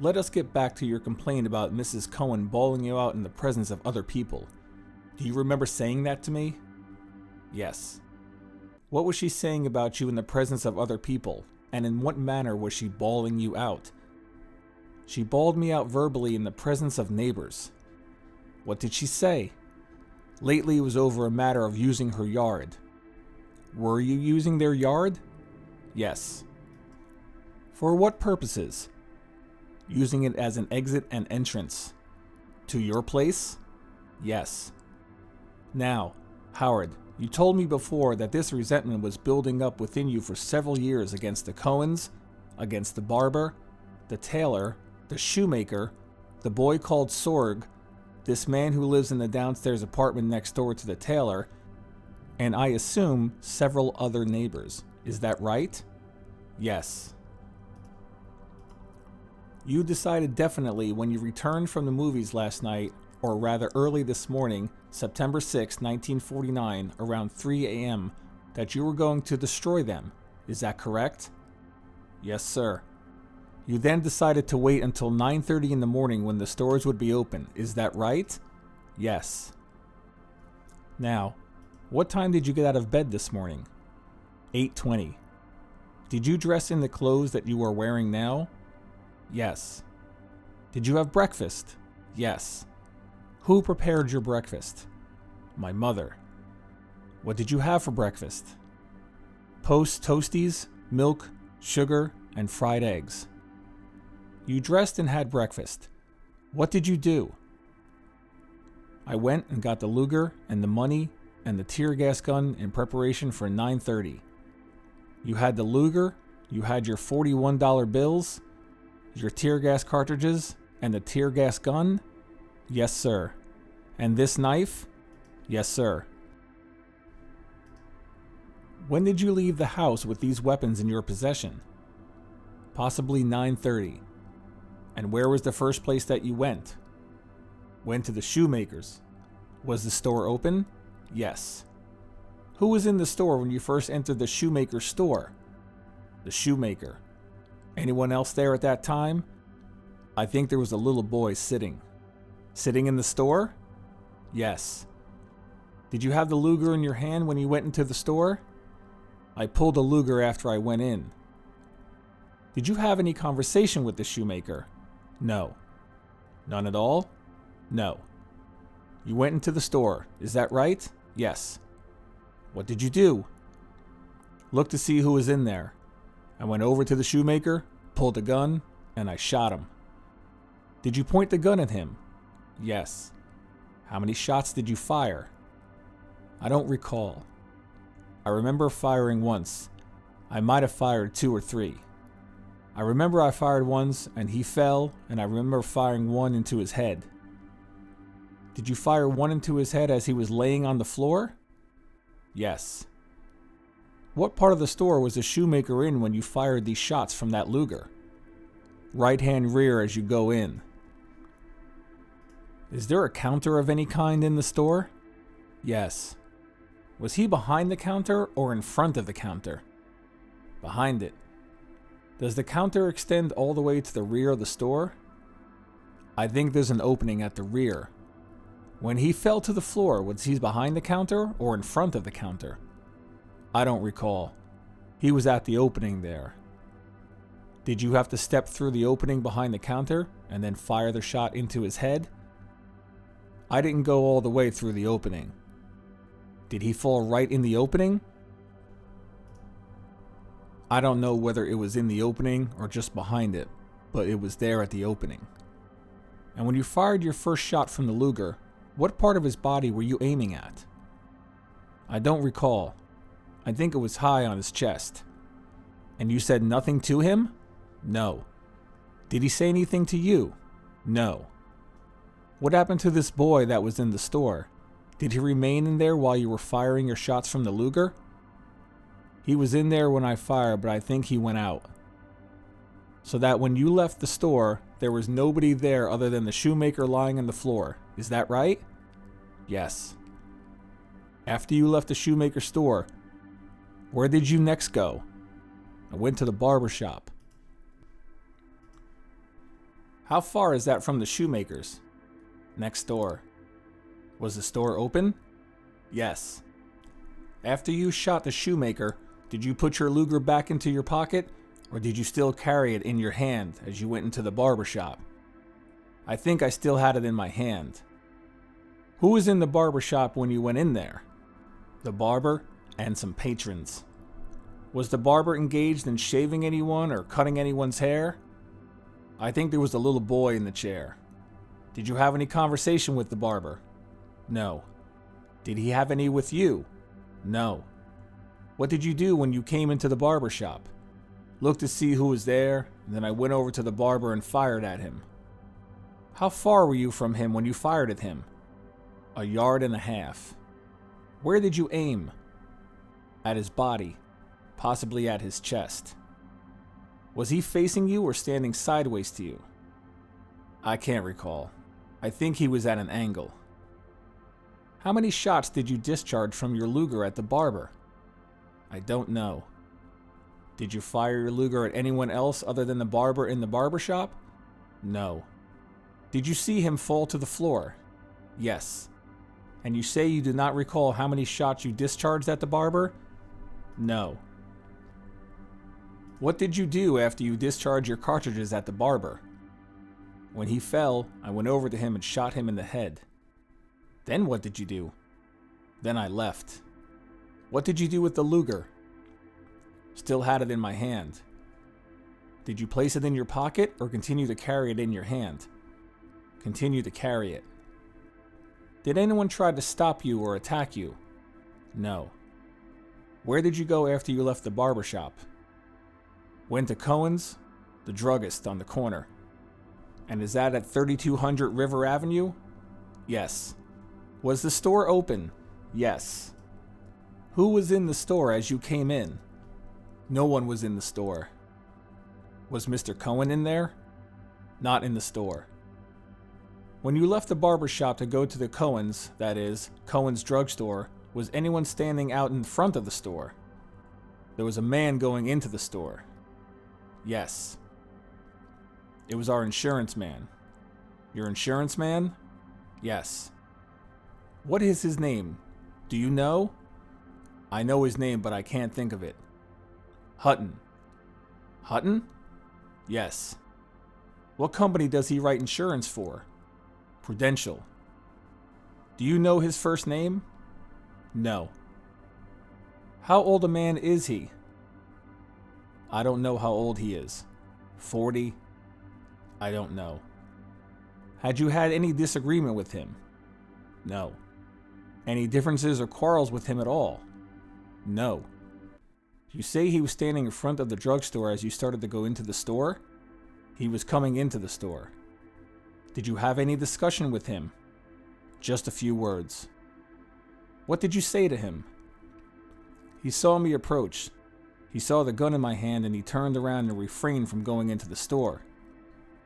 let us get back to your complaint about Mrs. Cohen bawling you out in the presence of other people. Do you remember saying that to me? Yes. What was she saying about you in the presence of other people, and in what manner was she bawling you out? She bawled me out verbally in the presence of neighbors. What did she say? Lately it was over a matter of using her yard. Were you using their yard? Yes. For what purposes? Using it as an exit and entrance. To your place? Yes. Now, Howard, you told me before that this resentment was building up within you for several years against the Cohens, against the barber, the tailor, the shoemaker, the boy called Sorg, this man who lives in the downstairs apartment next door to the tailor, and I assume several other neighbors. Is that right? Yes. You decided definitely when you returned from the movies last night, or rather early this morning, September 6, 1949, around 3 a.m., that you were going to destroy them. Is that correct? Yes, sir. You then decided to wait until 9:30 in the morning when the stores would be open. Is that right? Yes. Now, what time did you get out of bed this morning? 8:20. Did you dress in the clothes that you are wearing now? Yes. Did you have breakfast? Yes. Who prepared your breakfast? My mother. What did you have for breakfast? Post toasties, milk, sugar, and fried eggs. You dressed and had breakfast. What did you do? I went and got the Luger and the money and the tear gas gun in preparation for 9:30. You had the Luger, you had your $41 bills, your tear gas cartridges, and the tear gas gun? Yes, sir. And this knife? Yes, sir. When did you leave the house with these weapons in your possession? Possibly 9:30. And where was the first place that you went? Went to the shoemaker's. Was the store open? Yes. Who was in the store when you first entered the shoemaker's store? The shoemaker. Anyone else there at that time? I think there was a little boy sitting. Sitting in the store? Yes. Did you have the Luger in your hand when you went into the store? I pulled the Luger after I went in. Did you have any conversation with the shoemaker? No. None at all? No. You went into the store, is that right? Yes. What did you do? Look to see who was in there. I went over to the shoemaker, pulled a gun, and I shot him. Did you point the gun at him? Yes. How many shots did you fire? I don't recall. I remember firing once. I might have fired 2 or 3. I remember I fired once and he fell, and I remember firing one into his head. Did you fire one into his head as he was laying on the floor? Yes. What part of the store was the shoemaker in when you fired these shots from that Luger? Right-hand rear as you go in. Is there a counter of any kind in the store? Yes. Was he behind the counter or in front of the counter? Behind it. Does the counter extend all the way to the rear of the store? I think there's an opening at the rear. When he fell to the floor, was he behind the counter or in front of the counter? I don't recall. He was at the opening there. Did you have to step through the opening behind the counter and then fire the shot into his head? I didn't go all the way through the opening. Did he fall right in the opening? I don't know whether it was in the opening or just behind it, but it was there at the opening. And when you fired your first shot from the Luger, what part of his body were you aiming at? I don't recall. I think it was high on his chest. And you said nothing to him? No. Did he say anything to you? No. What happened to this boy that was in the store? Did he remain in there while you were firing your shots from the Luger? He was in there when I fired, but I think he went out. So that when you left the store, there was nobody there other than the shoemaker lying on the floor. Is that right? Yes. After you left the shoemaker store, where did you next go? I went to the barber shop. How far is that from the shoemaker's? Next door. Was the store open? Yes. After you shot the shoemaker, did you put your Luger back into your pocket, or did you still carry it in your hand as you went into the barber shop? I think I still had it in my hand. Who was in the barber shop when you went in there? The barber and some patrons. Was the barber engaged in shaving anyone or cutting anyone's hair? I think there was a little boy in the chair. Did you have any conversation with the barber? No. Did he have any with you? No. What did you do when you came into the barber shop? Looked to see who was there, and then I went over to the barber and fired at him. How far were you from him when you fired at him? 1.5 yards. Where did you aim? At his body, possibly at his chest. Was he facing you or standing sideways to you? I can't recall. I think he was at an angle. How many shots did you discharge from your Luger at the barber? I don't know. Did you fire your Luger at anyone else other than the barber in the barber shop? No. Did you see him fall to the floor? Yes. And you say you do not recall how many shots you discharged at the barber? No. What did you do after you discharged your cartridges at the barber? When he fell, I went over to him and shot him in the head. Then what did you do? Then I left. What did you do with the Luger? Still had it in my hand. Did you place it in your pocket or continue to carry it in your hand? Continue to carry it. Did anyone try to stop you or attack you? No. Where did you go after you left the barber shop? Went to Cohen's, the druggist on the corner. And is that at 3200 River Avenue? Yes. Was the store open? Yes. Who was in the store as you came in? No one was in the store. Was Mr. Cohen in there? Not in the store. When you left the barber shop to go to the Cohen's, that is, Cohen's drugstore, was anyone standing out in front of the store? There was a man going into the store. Yes. It was our insurance man. Your insurance man? Yes. What is his name? Do you know? I know his name, but I can't think of it. Hutton. Hutton? Yes. What company does he write insurance for? Prudential. Do you know his first name? No. How old a man is he? I don't know how old he is. 40? I don't know. Had you had any disagreement with him? No. Any differences or quarrels with him at all? No. You say he was standing in front of the drugstore as you started to go into the store? He was coming into the store. Did you have any discussion with him? Just a few words. What did you say to him? He saw me approach. He saw the gun in my hand and he turned around and refrained from going into the store.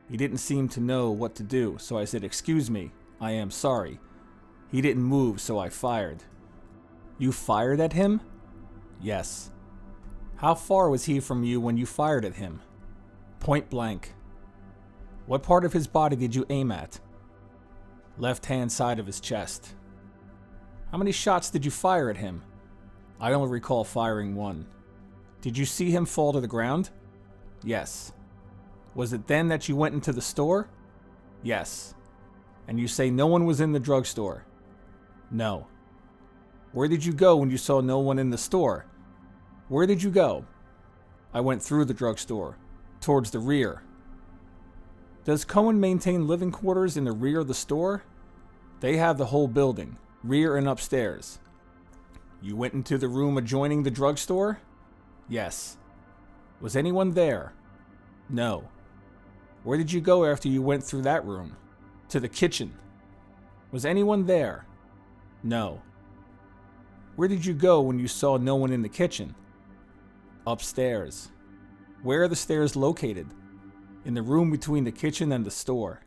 He didn't seem to know what to do, so I said, "Excuse me, I am sorry." He didn't move, so I fired. You fired at him? Yes. How far was he from you when you fired at him? Point blank. What part of his body did you aim at? Left-hand side of his chest. How many shots did you fire at him? I only recall firing one. Did you see him fall to the ground? Yes. Was it then that you went into the store? Yes. And you say no one was in the drugstore? No. Where did you go when you saw no one in the store? Where did you go? I went through the drugstore, towards the rear. Does Cohen maintain living quarters in the rear of the store? They have the whole building, rear and upstairs. You went into the room adjoining the drugstore? Yes. Was anyone there? No. Where did you go after you went through that room? To the kitchen. Was anyone there? No. Where did you go when you saw no one in the kitchen? Upstairs. Where are the stairs located? In the room between the kitchen and the store.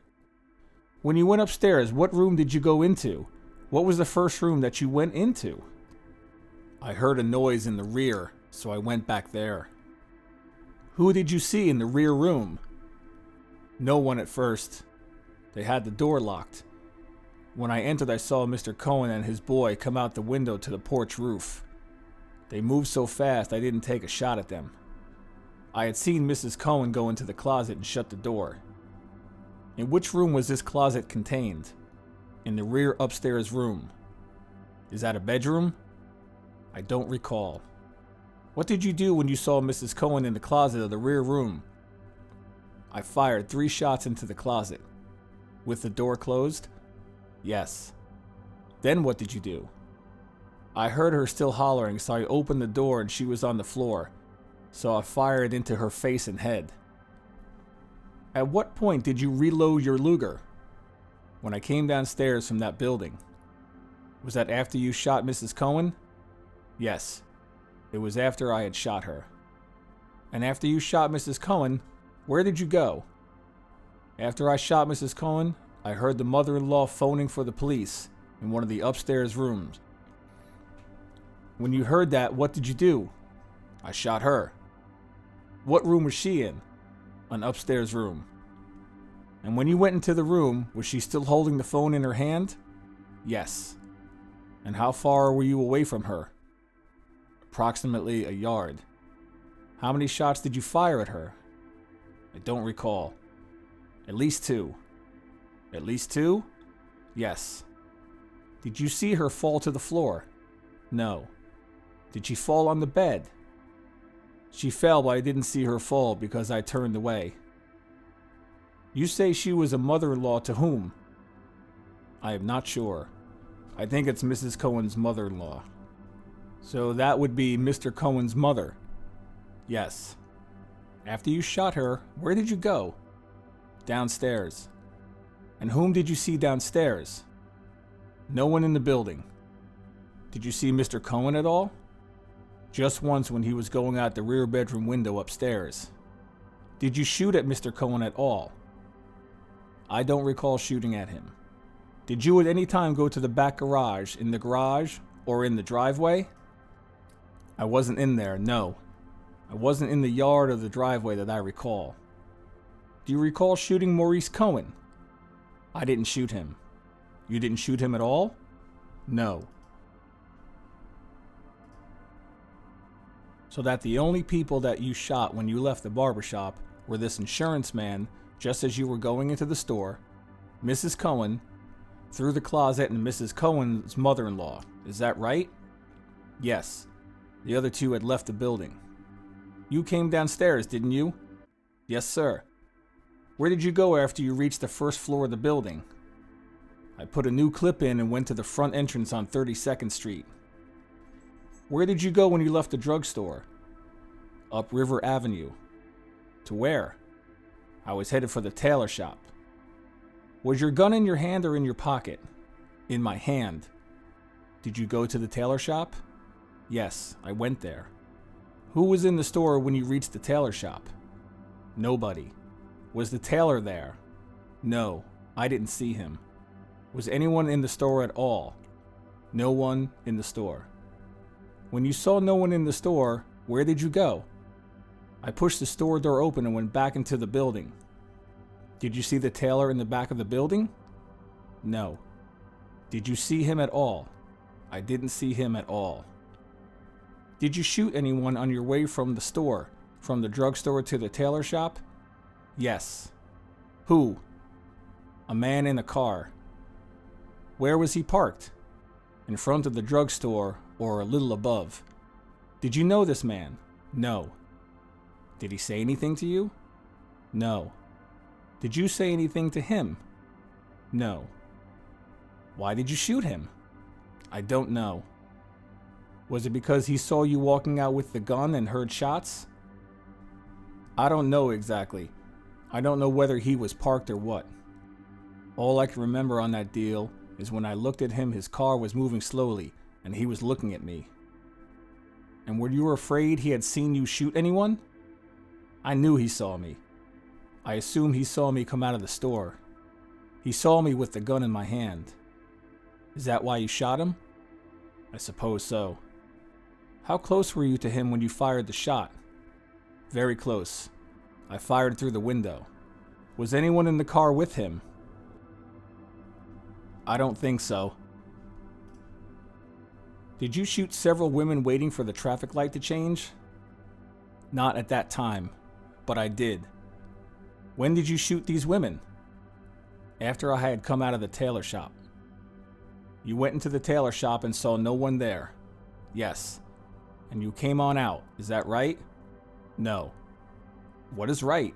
When you went upstairs, what room did you go into? What was the first room that you went into? I heard a noise in the rear, so I went back there. Who did you see in the rear room? No one at first. They had the door locked. When I entered, I saw Mr. Cohen and his boy come out the window to the porch roof. They moved so fast I didn't take a shot at them. I had seen Mrs. Cohen go into the closet and shut the door. In which room was this closet contained? In the rear upstairs room. Is that a bedroom? I don't recall. What did you do when you saw Mrs. Cohen in the closet of the rear room? I fired 3 shots into the closet. With the door closed? Yes. Then what did you do? I heard her still hollering, so I opened the door and she was on the floor. So I fired into her face and head. At what point did you reload your Luger? When I came downstairs from that building. Was that after you shot Mrs. Cohen? Yes. It was after I had shot her. And after you shot Mrs. Cohen, where did you go? After I shot Mrs. Cohen, I heard the mother-in-law phoning for the police in one of the upstairs rooms. When you heard that, what did you do? I shot her. What room was she in? An upstairs room. And when you went into the room, was she still holding the phone in her hand? Yes. And how far were you away from her? Approximately a yard. How many shots did you fire at her? I don't recall. At least 2. At least 2? Yes. Did you see her fall to the floor? No. Did she fall on the bed? She fell, but I didn't see her fall because I turned away. You say she was a mother-in-law to whom? I am not sure. I think it's Mrs. Cohen's mother-in-law. So that would be Mr. Cohen's mother. Yes. After you shot her, where did you go? Downstairs. And whom did you see downstairs? No one in the building. Did you see Mr. Cohen at all? Just once when he was going out the rear bedroom window upstairs. Did you shoot at Mr. Cohen at all? I don't recall shooting at him. Did you at any time go to the back garage, in the garage, or in the driveway? I wasn't in there, no. I wasn't in the yard or the driveway that I recall. Do you recall shooting Maurice Cohen? I didn't shoot him. You didn't shoot him at all? No. So that the only people that you shot when you left the barbershop were this insurance man, just as you were going into the store, Mrs. Cohen, through the closet, and Mrs. Cohen's mother-in-law. Is that right? Yes. The other 2 had left the building. You came downstairs, didn't you? Yes, sir. Where did you go after you reached the first floor of the building? I put a new clip in and went to the front entrance on 32nd Street. Where did you go when you left the drugstore? Up River Avenue. To where? I was headed for the tailor shop. Was your gun in your hand or in your pocket? In my hand. Did you go to the tailor shop? Yes, I went there. Who was in the store when you reached the tailor shop? Nobody. Was the tailor there? No, I didn't see him. Was anyone in the store at all? No one in the store. When you saw no one in the store, where did you go? I pushed the store door open and went back into the building. Did you see the tailor in the back of the building? No. Did you see him at all? I didn't see him at all. Did you shoot anyone on your way from the store, from the drugstore to the tailor shop? Yes. Who? A man in a car. Where was he parked? In front of the drugstore or a little above. Did you know this man? No. Did he say anything to you? No. Did you say anything to him? No. Why did you shoot him? I don't know. Was it because he saw you walking out with the gun and heard shots? I don't know exactly. I don't know whether he was parked or what. All I can remember on that deal is when I looked at him, his car was moving slowly and he was looking at me. And were you afraid he had seen you shoot anyone? I knew he saw me. I assume he saw me come out of the store. He saw me with the gun in my hand. Is that why you shot him? I suppose so. How close were you to him when you fired the shot? Very close. I fired through the window. Was anyone in the car with him? I don't think so. Did you shoot several women waiting for the traffic light to change? Not at that time, but I did. When did you shoot these women? After I had come out of the tailor shop. You went into the tailor shop and saw no one there. Yes. And you came on out, is that right? No. What is right?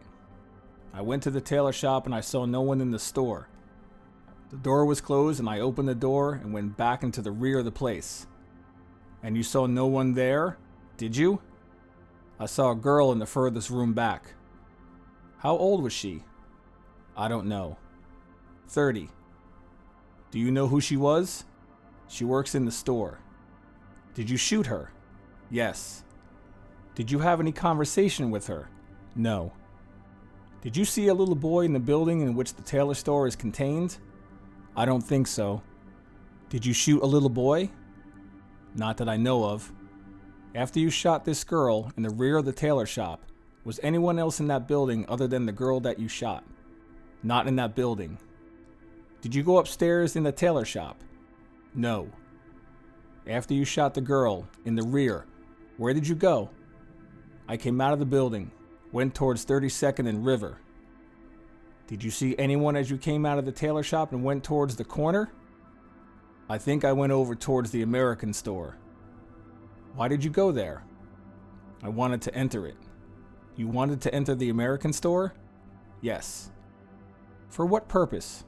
I went to the tailor shop and I saw no one in the store. The door was closed and I opened the door and went back into the rear of the place. And you saw no one there, did you? I saw a girl in the furthest room back. How old was she? I don't know. 30. Do you know who she was? She works in the store. Did you shoot her? Yes. Did you have any conversation with her? No. Did you see a little boy in the building in which the tailor store is contained? I don't think so. Did you shoot a little boy? Not that I know of. After you shot this girl in the rear of the tailor shop, was anyone else in that building other than the girl that you shot? Not in that building. Did you go upstairs in the tailor shop? No. After you shot the girl in the rear, where did you go? I came out of the building, went towards 32nd and River. Did you see anyone as you came out of the tailor shop and went towards the corner? I think I went over towards the American store. Why did you go there? I wanted to enter it. You wanted to enter the American store? Yes. For what purpose?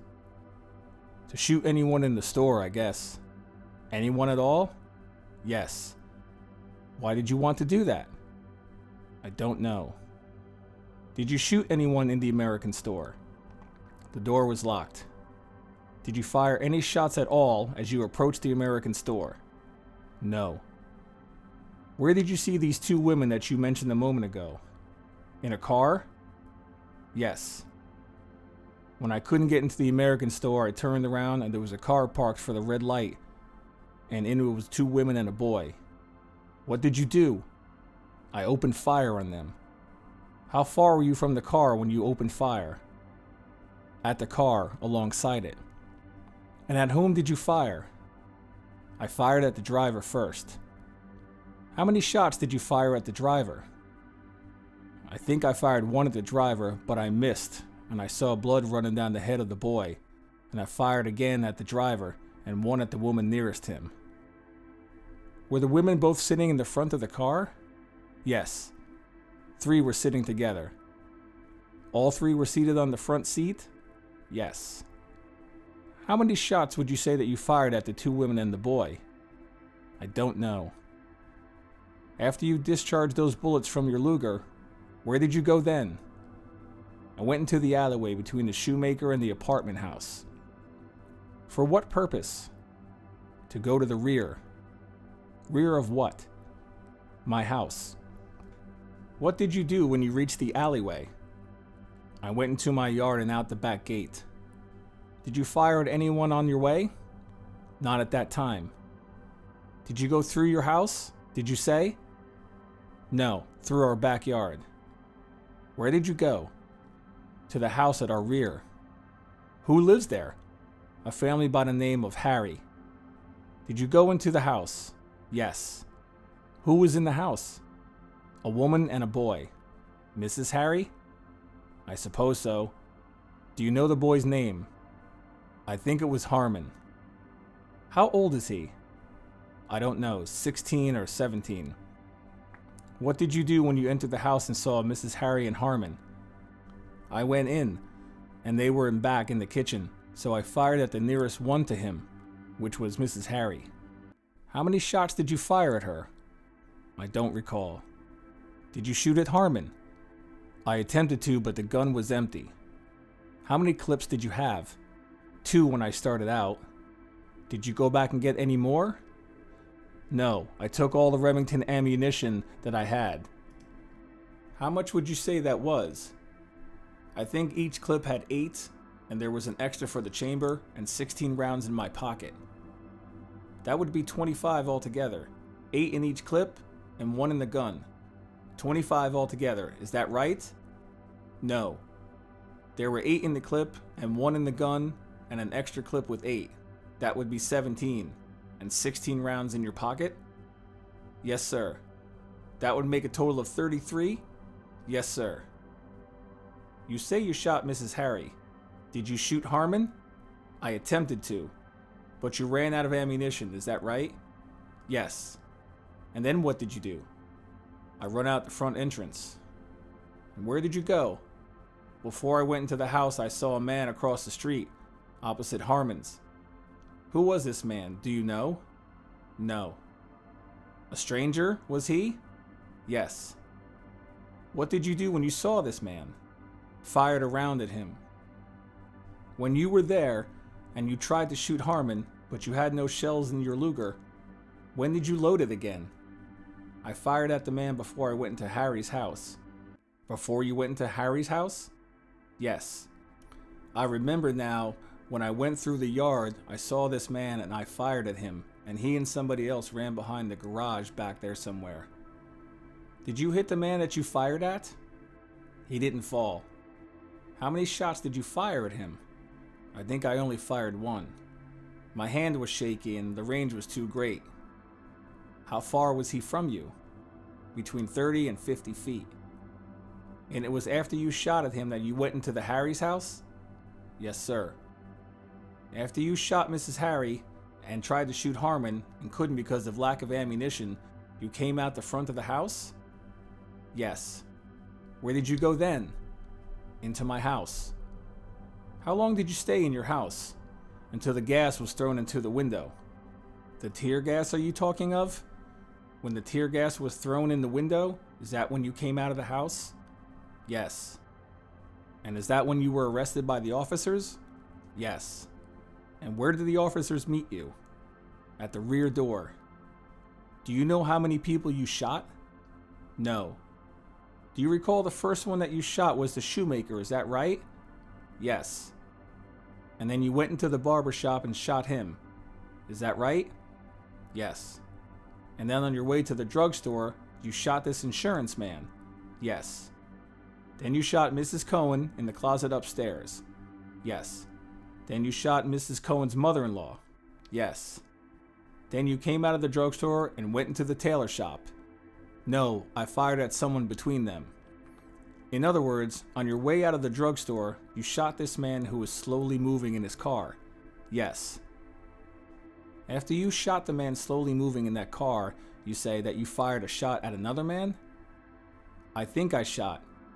To shoot anyone in the store, I guess. Anyone at all? Yes. Why did you want to do that? I don't know. Did you shoot anyone in the American store? The door was locked. Did you fire any shots at all as you approached the American store? No. Where did you see these two women that you mentioned a moment ago? In a car? Yes. When I couldn't get into the American store, I turned around and there was a car parked for the red light, and in it was two women and a boy. What did you do? I opened fire on them. How far were you from the car when you opened fire? At the car, alongside it. And at whom did you fire? I fired at the driver first. How many shots did you fire at the driver? I think I fired one at the driver, but I missed, and I saw blood running down the head of the boy, and I fired again at the driver and one at the woman nearest him. Were the women both sitting in the front of the car? Yes. 3 were sitting together. All 3 were seated on the front seat? Yes. How many shots would you say that you fired at the 2 women and the boy? I don't know. After you discharged those bullets from your Luger, where did you go then? I went into the alleyway between the shoemaker and the apartment house. For what purpose? To go to the rear. Rear of what? My house. What did you do when you reached the alleyway? I went into my yard and out the back gate. Did you fire at anyone on your way? Not at that time. Did you go through your house? Did you say? No, through our backyard. Where did you go? To the house at our rear. Who lives there? A family by the name of Harry. Did you go into the house? Yes. Who was in the house? A woman and a boy. Mrs. Harry? I suppose so. Do you know the boy's name? I think it was Harmon. How old is he? I don't know, 16 or 17. What did you do when you entered the house and saw Mrs. Harry and Harmon? I went in, and they were back in the kitchen, so I fired at the nearest one to him, which was Mrs. Harry. How many shots did you fire at her? I don't recall. Did you shoot at Harmon? I attempted to, but the gun was empty. How many clips did you have? 2 when I started out. Did you go back and get any more? No, I took all the Remington ammunition that I had. How much would you say that was? I think each clip had 8, and there was an extra for the chamber and 16 rounds in my pocket. That would be 25 altogether. 8 in each clip and 1 in the gun. 25 altogether, is that right? No. There were 8 in the clip and 1 in the gun and an extra clip with 8. That would be 17. and 16 rounds in your pocket? Yes, sir. That would make a total of 33? Yes, sir. You say you shot Mrs. Harry. Did you shoot Harmon? I attempted to, but you ran out of ammunition, is that right? Yes. And then what did you do? I run out the front entrance. And where did you go? Before I went into the house, I saw a man across the street, opposite Harmon's. Who was this man, do you know? No. A stranger, was he? Yes. What did you do when you saw this man? Fired a round at him. When you were there, and you tried to shoot Harmon, but you had no shells in your Luger, when did you load it again? I fired at the man before I went into Harry's house. Before you went into Harry's house? Yes. I remember now, when I went through the yard, I saw this man and I fired at him, and he and somebody else ran behind the garage back there somewhere. Did you hit the man that you fired at? He didn't fall. How many shots did you fire at him? I think I only fired one. My hand was shaky and the range was too great. How far was he from you? Between 30 and 50 feet. And it was after you shot at him that you went into the Harry's house? Yes, sir. After you shot Mrs. Harry and tried to shoot Harmon and couldn't because of lack of ammunition, you came out the front of the house? Yes. Where did you go then? Into my house. How long did you stay in your house? Until the gas was thrown into the window. The tear gas are you talking of? When the tear gas was thrown in the window, is that when you came out of the house? Yes. And is that when you were arrested by the officers? Yes. And where did the officers meet you? At the rear door. Do you know how many people you shot? No. Do you recall the first one that you shot was the shoemaker, is that right? Yes. And then you went into the barber shop and shot him. Is that right? Yes. And then on your way to the drugstore, you shot this insurance man. Yes. Then you shot Mrs. Cohen in the closet upstairs. Yes. Then you shot Mrs. Cohen's mother-in-law. Yes. Then you came out of the drugstore and went into the tailor shop. No, I fired at someone between them. In other words, on your way out of the drugstore, you shot this man who was slowly moving in his car. Yes. After you shot the man slowly moving in that car, you say that you fired a shot at another man? I think I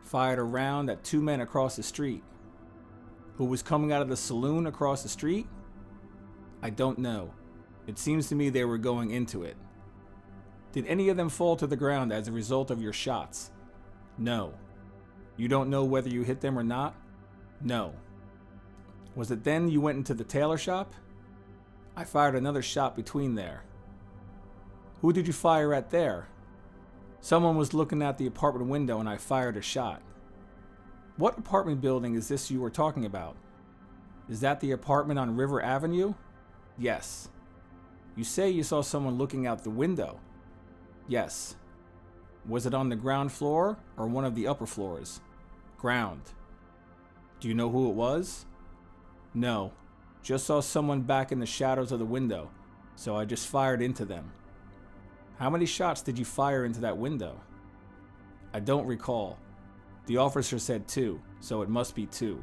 fired a round at two men across the street. Who was coming out of the saloon across the street? I don't know. It seems to me they were going into it. Did any of them fall to the ground as a result of your shots? No. You don't know whether you hit them or not? No. Was it then you went into the tailor shop? I fired another shot between there. Who did you fire at there? Someone was looking at the apartment window and I fired a shot. What apartment building is this you were talking about? Is that the apartment on River Avenue? Yes. You say you saw someone looking out the window. Yes. Was it on the ground floor or one of the upper floors? Ground. Do you know who it was? No. Just saw someone back in the shadows of the window, so I just fired into them. How many shots did you fire into that window? I don't recall. The officer said 2, so it must be 2.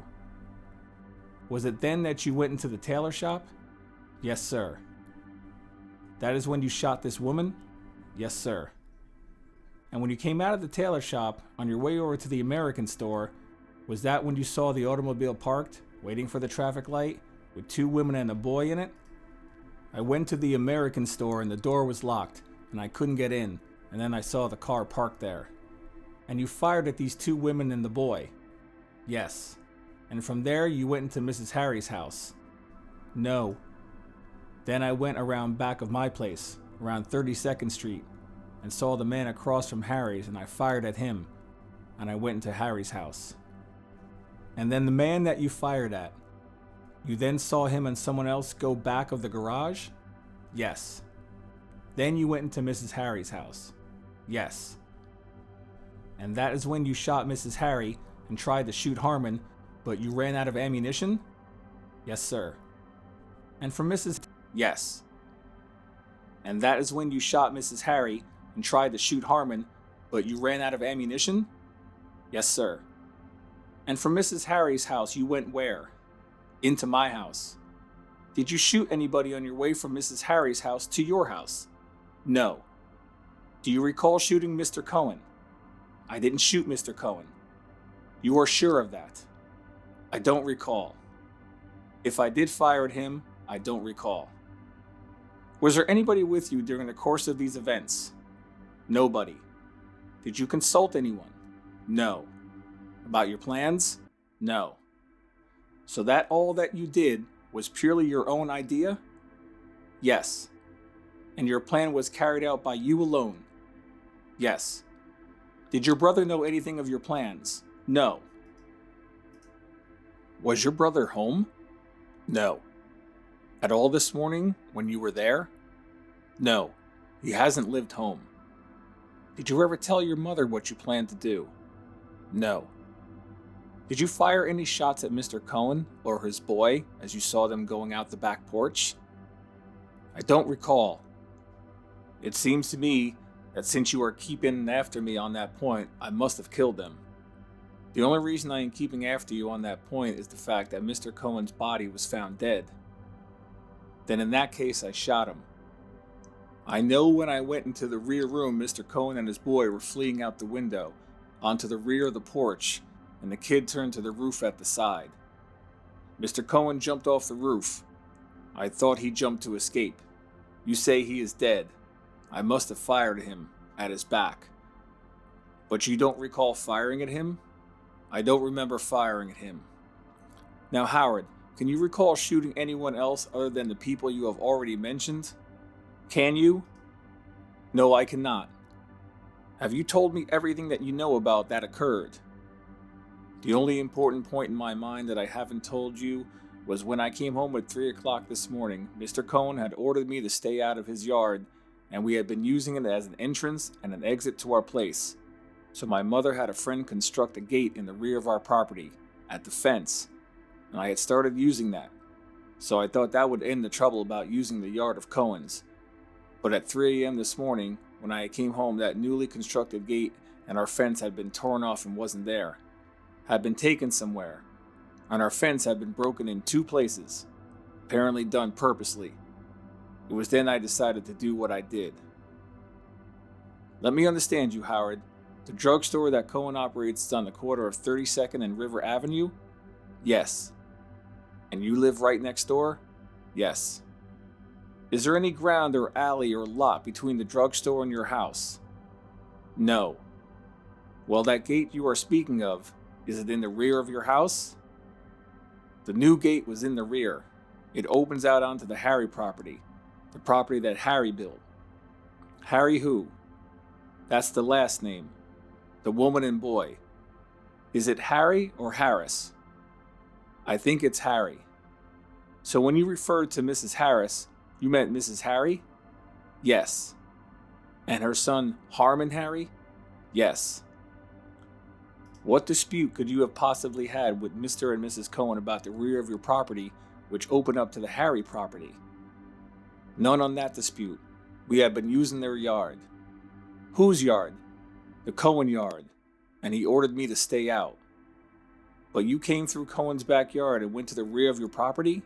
Was it then that you went into the tailor shop? Yes, sir. That is when you shot this woman? Yes, sir. And when you came out of the tailor shop, on your way over to the American store, was that when you saw the automobile parked, waiting for the traffic light, with 2 women and a boy in it? I went to the American store and the door was locked, and I couldn't get in, and then I saw the car parked there. And you fired at these 2 women and the boy? Yes. And from there you went into Mrs. Harry's house? No. Then I went around back of my place, around 32nd Street, and saw the man across from Harry's and I fired at him, and I went into Harry's house. And then the man that you fired at, you then saw him and someone else go back of the garage? Yes. Then you went into Mrs. Harry's house? Yes. And that is when you shot Mrs. Harry and tried to shoot Harmon, but you ran out of ammunition? Yes, sir. And for Mrs. Yes. And that is when you shot Mrs. Harry and tried to shoot Harmon, but you ran out of ammunition? Yes, sir. And from Mrs. Harry's house, you went where? Into my house. Did you shoot anybody on your way from Mrs. Harry's house to your house? No. Do you recall shooting Mr. Cohen? I didn't shoot Mr. Cohen. You are sure of that? I don't recall. If I did fire at him, I don't recall. Was there anybody with you during the course of these events? Nobody. Did you consult anyone? No. About your plans? No. So that all that you did was purely your own idea? Yes. And your plan was carried out by you alone? Yes. Did your brother know anything of your plans? No. Was your brother home? No. At all this morning when you were there? No. He hasn't lived home. Did you ever tell your mother what you planned to do? No. Did you fire any shots at Mr. Cohen or his boy as you saw them going out the back porch? I don't recall. It seems to me that since you are keeping after me on that point, I must have killed them. The only reason I am keeping after you on that point is the fact that Mr. Cohen's body was found dead. Then in that case, I shot him. I know when I went into the rear room, Mr. Cohen and his boy were fleeing out the window, onto the rear of the porch, and the kid turned to the roof at the side. Mr. Cohen jumped off the roof. I thought he jumped to escape. You say he is dead. I must have fired at him, at his back. But you don't recall firing at him? I don't remember firing at him. Now, Howard, can you recall shooting anyone else other than the people you have already mentioned? Can you? No, I cannot. Have you told me everything that you know about that occurred? The only important point in my mind that I haven't told you was when I came home at 3 o'clock this morning, Mr. Cohen had ordered me to stay out of his yard, and we had been using it as an entrance and an exit to our place. So my mother had a friend construct a gate in the rear of our property, at the fence, and I had started using that. So I thought that would end the trouble about using the yard of Cohen's. But at 3 a.m. this morning, when I came home, that newly constructed gate and our fence had been torn off and wasn't there, had been taken somewhere, and our fence had been broken in 2 places, apparently done purposely. It was then I decided to do what I did. Let me understand you, Howard. The drugstore that Cohen operates is on the corner of 32nd and River Avenue? Yes. And you live right next door? Yes. Is there any ground or alley or lot between the drugstore and your house? No. Well, that gate you are speaking of, is it in the rear of your house? The new gate was in the rear. It opens out onto the Harry property, the property that Harry built. Harry who? That's the last name. The woman and boy. Is it Harry or Harris? I think it's Harry. So when you referred to Mrs. Harris, you meant Mrs. Harry? Yes. And her son Harmon Harry? Yes. What dispute could you have possibly had with Mr. and Mrs. Cohen about the rear of your property, which opened up to the Harry property? None on that dispute. We have been using their yard. Whose yard? The Cohen yard, and he ordered me to stay out. But you came through Cohen's backyard and went to the rear of your property?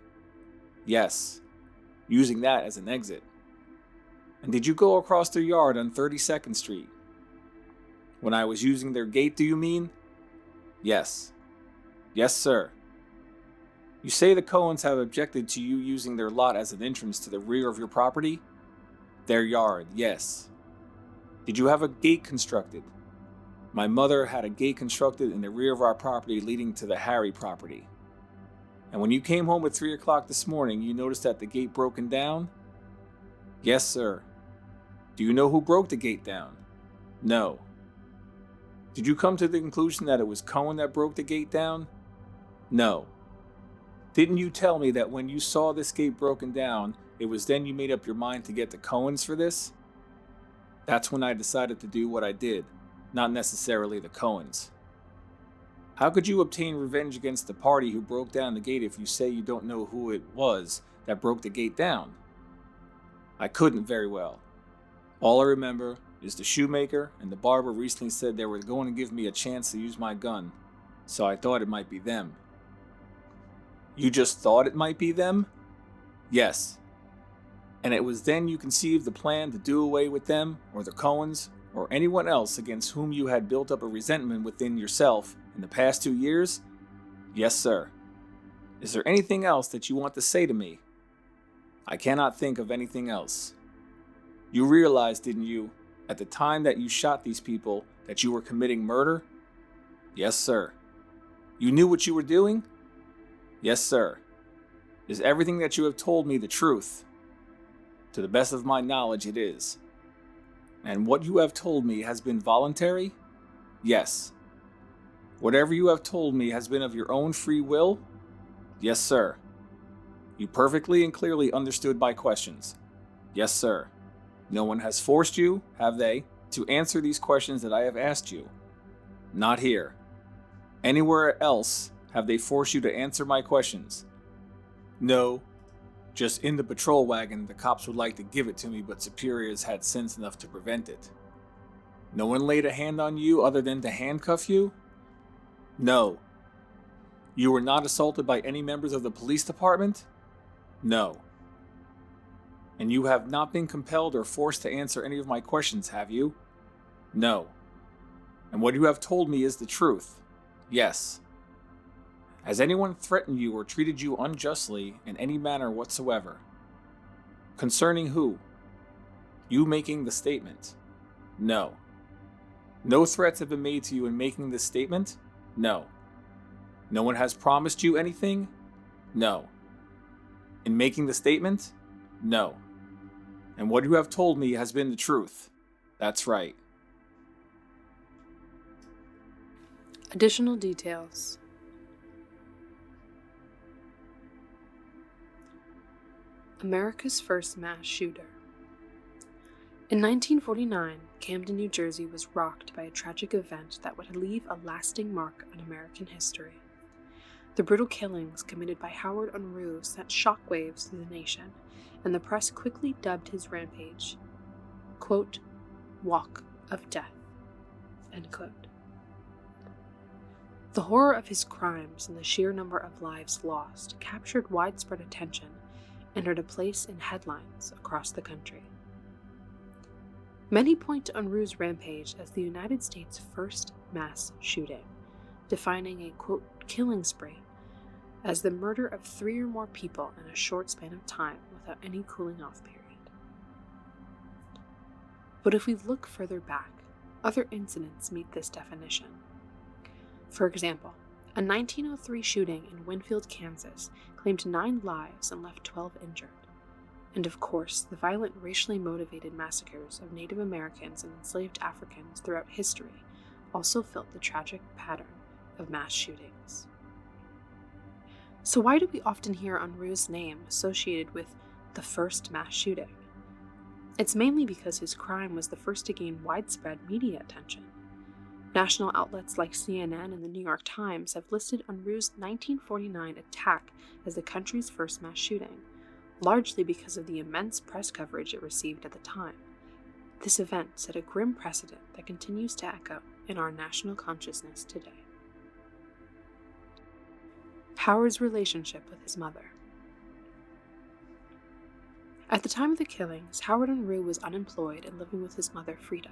Yes, using that as an exit. And did you go across their yard on 32nd Street? When I was using their gate, do you mean? Yes. Yes, sir. You say the Cohens have objected to you using their lot as an entrance to the rear of your property? Their yard, yes. Did you have a gate constructed? My mother had a gate constructed in the rear of our property leading to the Harry property. And when you came home at 3 o'clock this morning, you noticed that the gate broken down? Yes, sir. Do you know who broke the gate down? No. Did you come to the conclusion that it was Cohen that broke the gate down? No. Didn't you tell me that when you saw this gate broken down, it was then you made up your mind to get the Cohens for this? That's when I decided to do what I did, not necessarily the Cohens. How could you obtain revenge against the party who broke down the gate if you say you don't know who it was that broke the gate down? I couldn't very well. All I remember is the shoemaker and the barber recently said they were going to give me a chance to use my gun, so I thought it might be them. You just thought it might be them? Yes. And it was then you conceived the plan to do away with them, or the Cohens, or anyone else against whom you had built up a resentment within yourself in the past 2 years? Yes, sir. Is there anything else that you want to say to me? I cannot think of anything else. You realized, didn't you, at the time that you shot these people, that you were committing murder? Yes, sir. You knew what you were doing? Yes, sir. Is everything that you have told me the truth? To the best of my knowledge, it is. And what you have told me has been voluntary? Yes. Whatever you have told me has been of your own free will? Yes, sir. You perfectly and clearly understood my questions. Yes, sir. No one has forced you, have they, to answer these questions that I have asked you? Not here. Anywhere else have they forced you to answer my questions? No. Just in the patrol wagon, the cops would like to give it to me, but superiors had sense enough to prevent it. No one laid a hand on you other than to handcuff you? No. You were not assaulted by any members of the police department? No. And you have not been compelled or forced to answer any of my questions, have you? No. And what you have told me is the truth? Yes. Has anyone threatened you or treated you unjustly in any manner whatsoever? Concerning who? You making the statement? No. No threats have been made to you in making this statement? No. No one has promised you anything? No. In making the statement? No. And what you have told me has been the truth. That's right. Additional details. America's first mass shooter. In 1949, Camden, New Jersey was rocked by a tragic event that would leave a lasting mark on American history. The brutal killings committed by Howard Unruh sent shockwaves through the nation, and the press quickly dubbed his rampage, quote, "Walk of Death," end quote. The horror of his crimes and the sheer number of lives lost captured widespread attention and earned a place in headlines across the country. Many point to Unruh's rampage as the United States' first mass shooting, defining a, quote, "killing spree" as the murder of 3 or more people in a short span of time without any cooling off period. But if we look further back, other incidents meet this definition. For example, a 1903 shooting in Winfield, Kansas claimed 9 lives and left 12 injured. And of course, the violent racially motivated massacres of Native Americans and enslaved Africans throughout history also fit the tragic pattern of mass shootings. So why do we often hear Unruh's name associated with the first mass shooting? It's mainly because his crime was the first to gain widespread media attention. National outlets like CNN and the New York Times have listed Unruh's 1949 attack as the country's first mass shooting, largely because of the immense press coverage it received at the time. This event set a grim precedent that continues to echo in our national consciousness today. Howard's relationship with his mother. At the time of the killings, Howard Unruh was unemployed and living with his mother, Frida.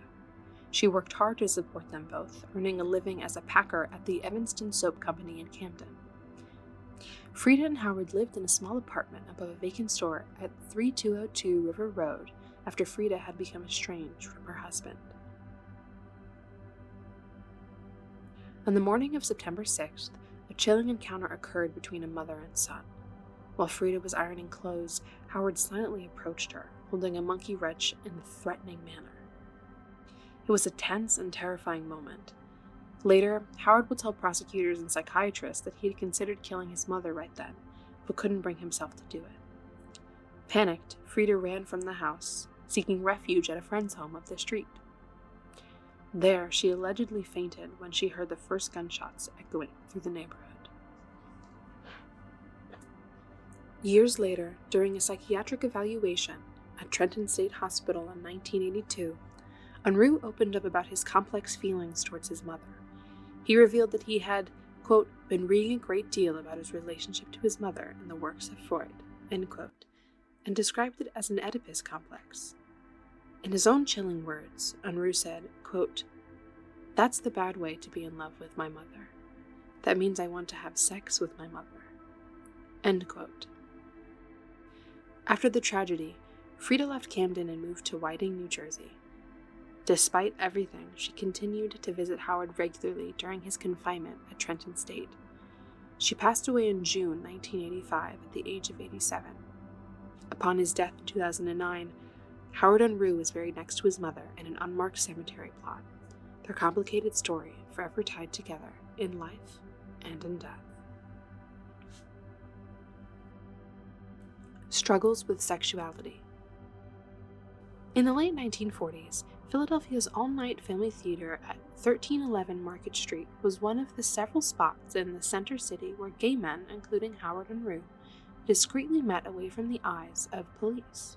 She worked hard to support them both, earning a living as a packer at the Evanston Soap Company in Camden. Frida and Howard lived in a small apartment above a vacant store at 3202 River Road after Frida had become estranged from her husband. On the morning of September 6th, a chilling encounter occurred between a mother and son. While Frida was ironing clothes, Howard silently approached her, holding a monkey wrench in a threatening manner. It was a tense and terrifying moment. Later, Howard would tell prosecutors and psychiatrists that he had considered killing his mother right then, but couldn't bring himself to do it. Panicked, Frida ran from the house, seeking refuge at a friend's home up the street. There, she allegedly fainted when she heard the first gunshots echoing through the neighborhood. Years later, during a psychiatric evaluation, at Trenton State Hospital in 1982, Unruh opened up about his complex feelings towards his mother. He revealed that he had, quote, been reading a great deal about his relationship to his mother in the works of Freud, end quote, and described it as an Oedipus complex. In his own chilling words, Unruh said, quote, "That's the bad way to be in love with my mother. That means I want to have sex with my mother." End quote. After the tragedy, Frida left Camden and moved to Whiting, New Jersey. Despite everything, she continued to visit Howard regularly during his confinement at Trenton State. She passed away in June 1985 at the age of 87. Upon his death in 2009, Howard Unruh was buried next to his mother in an unmarked cemetery plot, their complicated story forever tied together in life and in death. Struggles with sexuality. In the late 1940s, Philadelphia's all-night family theater at 1311 Market Street was one of the several spots in the center city where gay men, including Howard Unruh, discreetly met away from the eyes of police.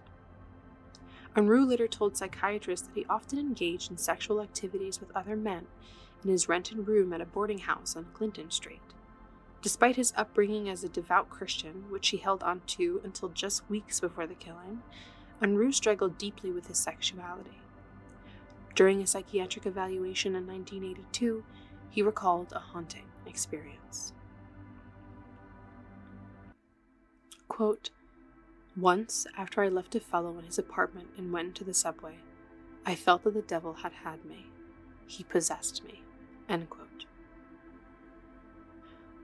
Unruh later told psychiatrists that he often engaged in sexual activities with other men in his rented room at a boarding house on Clinton Street. Despite his upbringing as a devout Christian, which he held on to until just weeks before the killing, Unruh struggled deeply with his sexuality. During a psychiatric evaluation in 1982, he recalled a haunting experience. Quote, "Once, after I left a fellow in his apartment and went into the subway, I felt that the devil had me. He possessed me." End quote.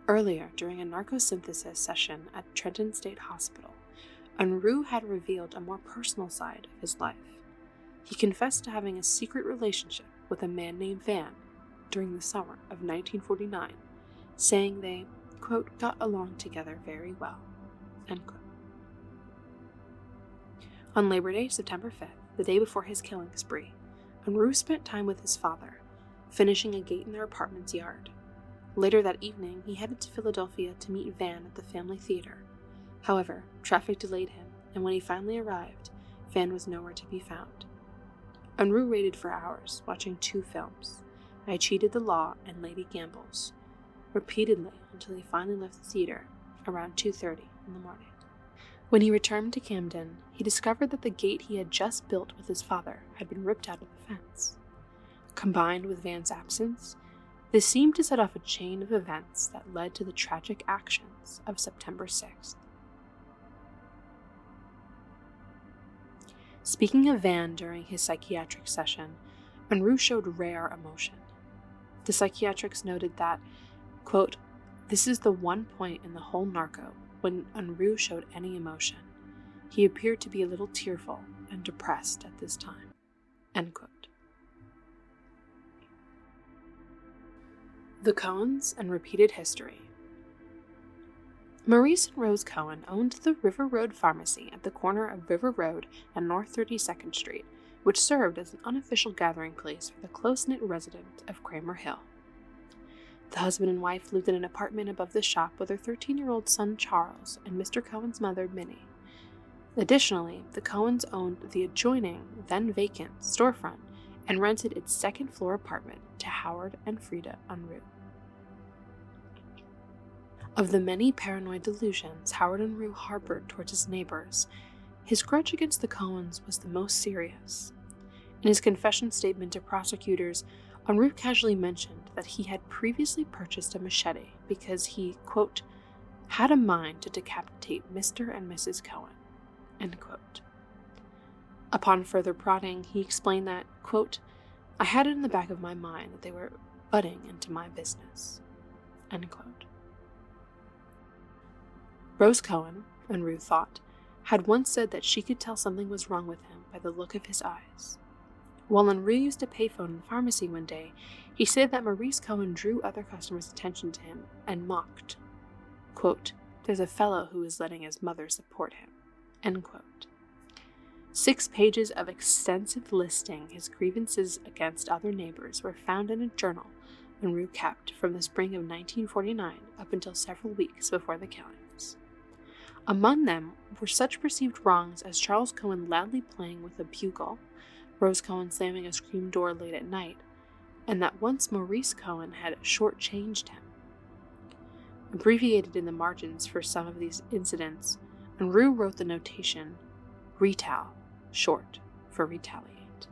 Earlier, during a narcosynthesis session at Trenton State Hospital, Unruh had revealed a more personal side of his life. He confessed to having a secret relationship with a man named Van during the summer of 1949, saying they, quote, "got along together very well," end quote. On Labor Day, September 5th, the day before his killing spree, Unruh spent time with his father, finishing a gate in their apartment's yard. Later that evening, he headed to Philadelphia to meet Van at the family theater. However, traffic delayed him, and when he finally arrived, Van was nowhere to be found. Unruh waited for hours, watching two films, I Cheated the Law and Lady Gambles, repeatedly until he finally left the theater around 2:30 in the morning. When he returned to Camden, he discovered that the gate he had just built with his father had been ripped out of the fence. Combined with Van's absence, this seemed to set off a chain of events that led to the tragic actions of September 6th. Speaking of Van during his psychiatric session, Unruh showed rare emotion. The psychiatrics noted that, quote, "This is the one point in the whole narco when Unruh showed any emotion. He appeared to be a little tearful and depressed at this time," end quote. The Cohens and repeated history. Maurice and Rose Cohen owned the River Road Pharmacy at the corner of River Road and North 32nd Street, which served as an unofficial gathering place for the close-knit residents of Kramer Hill. The husband and wife lived in an apartment above the shop with their 13-year-old son Charles and Mr. Cohen's mother Minnie. Additionally, the Cohens owned the adjoining, then vacant, storefront and rented its second-floor apartment to Howard and Frida Unruh. Of the many paranoid delusions Howard Unruh harbored towards his neighbors, his grudge against the Cohens was the most serious. In his confession statement to prosecutors, Unruh casually mentioned that he had previously purchased a machete because he, quote, "had a mind to decapitate Mr. and Mrs. Cohen," end quote. Upon further prodding, he explained that, quote, "I had it in the back of my mind that they were butting into my business," end quote. Rose Cohen, Unruh thought, had once said that she could tell something was wrong with him by the look of his eyes. While Unruh used a payphone in the pharmacy one day, he said that Maurice Cohen drew other customers' attention to him and mocked, quote, "There's a fellow who is letting his mother support him," end quote. 6 pages of extensive listing his grievances against other neighbors were found in a journal Unruh kept from the spring of 1949 up until several weeks before the killings. Among them were such perceived wrongs as Charles Cohen loudly playing with a bugle, Rose Cohen slamming a screen door late at night, and that once Maurice Cohen had shortchanged him. Abbreviated in the margins for some of these incidents, Unruh wrote the notation, "Retal," short for retaliate.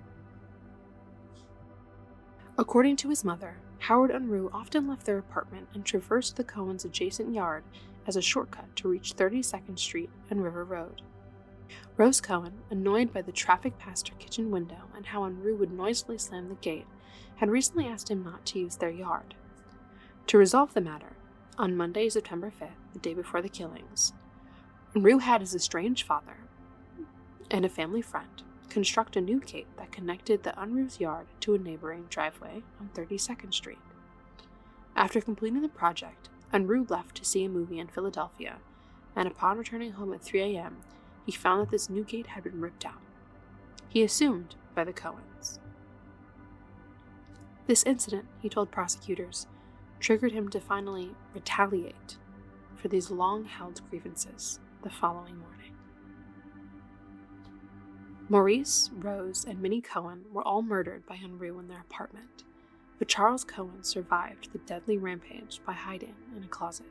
According to his mother, Howard Unruh often left their apartment and traversed the Cohens' adjacent yard as a shortcut to reach 32nd Street and River Road. Rose Cohen, annoyed by the traffic past her kitchen window and how Unruh would noisily slam the gate, had recently asked him not to use their yard. To resolve the matter, on Monday, September 5th, the day before the killings, Unruh had his estranged father and a family friend construct a new gate that connected the Unruh's yard to a neighboring driveway on 32nd Street. After completing the project, Unruh left to see a movie in Philadelphia, and upon returning home at 3 a.m., he found that this new gate had been ripped out. He assumed by the Cohens. This incident, he told prosecutors, triggered him to finally retaliate for these long-held grievances the following morning. Maurice, Rose, and Minnie Cohen were all murdered by Unruh in their apartment, but Charles Cohen survived the deadly rampage by hiding in a closet.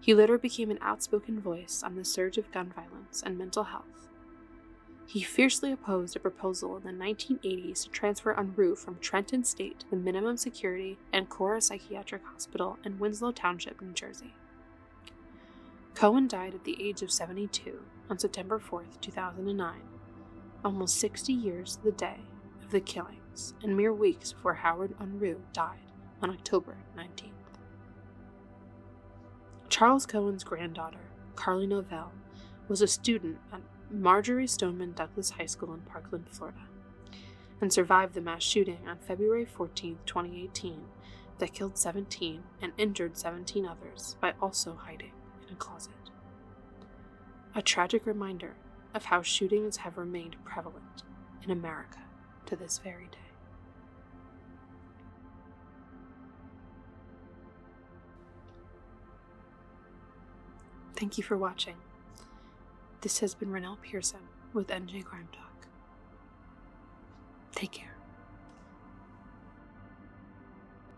He later became an outspoken voice on the surge of gun violence and mental health. He fiercely opposed a proposal in the 1980s to transfer Unruh from Trenton State to the minimum security Ancora Psychiatric Hospital in Winslow Township, New Jersey. Cohen died at the age of 72 on September 4th, 2009, almost 60 years to the day of the killings, and mere weeks before Howard Unruh died on October 19th. Charles Cohen's granddaughter, Carly Novell, was a student at Marjorie Stoneman Douglas High School in Parkland, Florida, and survived the mass shooting on February 14, 2018, that killed 17 and injured 17 others by also hiding in a closet. A tragic reminder of how shootings have remained prevalent in America to this very day. Thank you for watching. This has been Ronelle Pearson with NJ Crime Talk. Take care.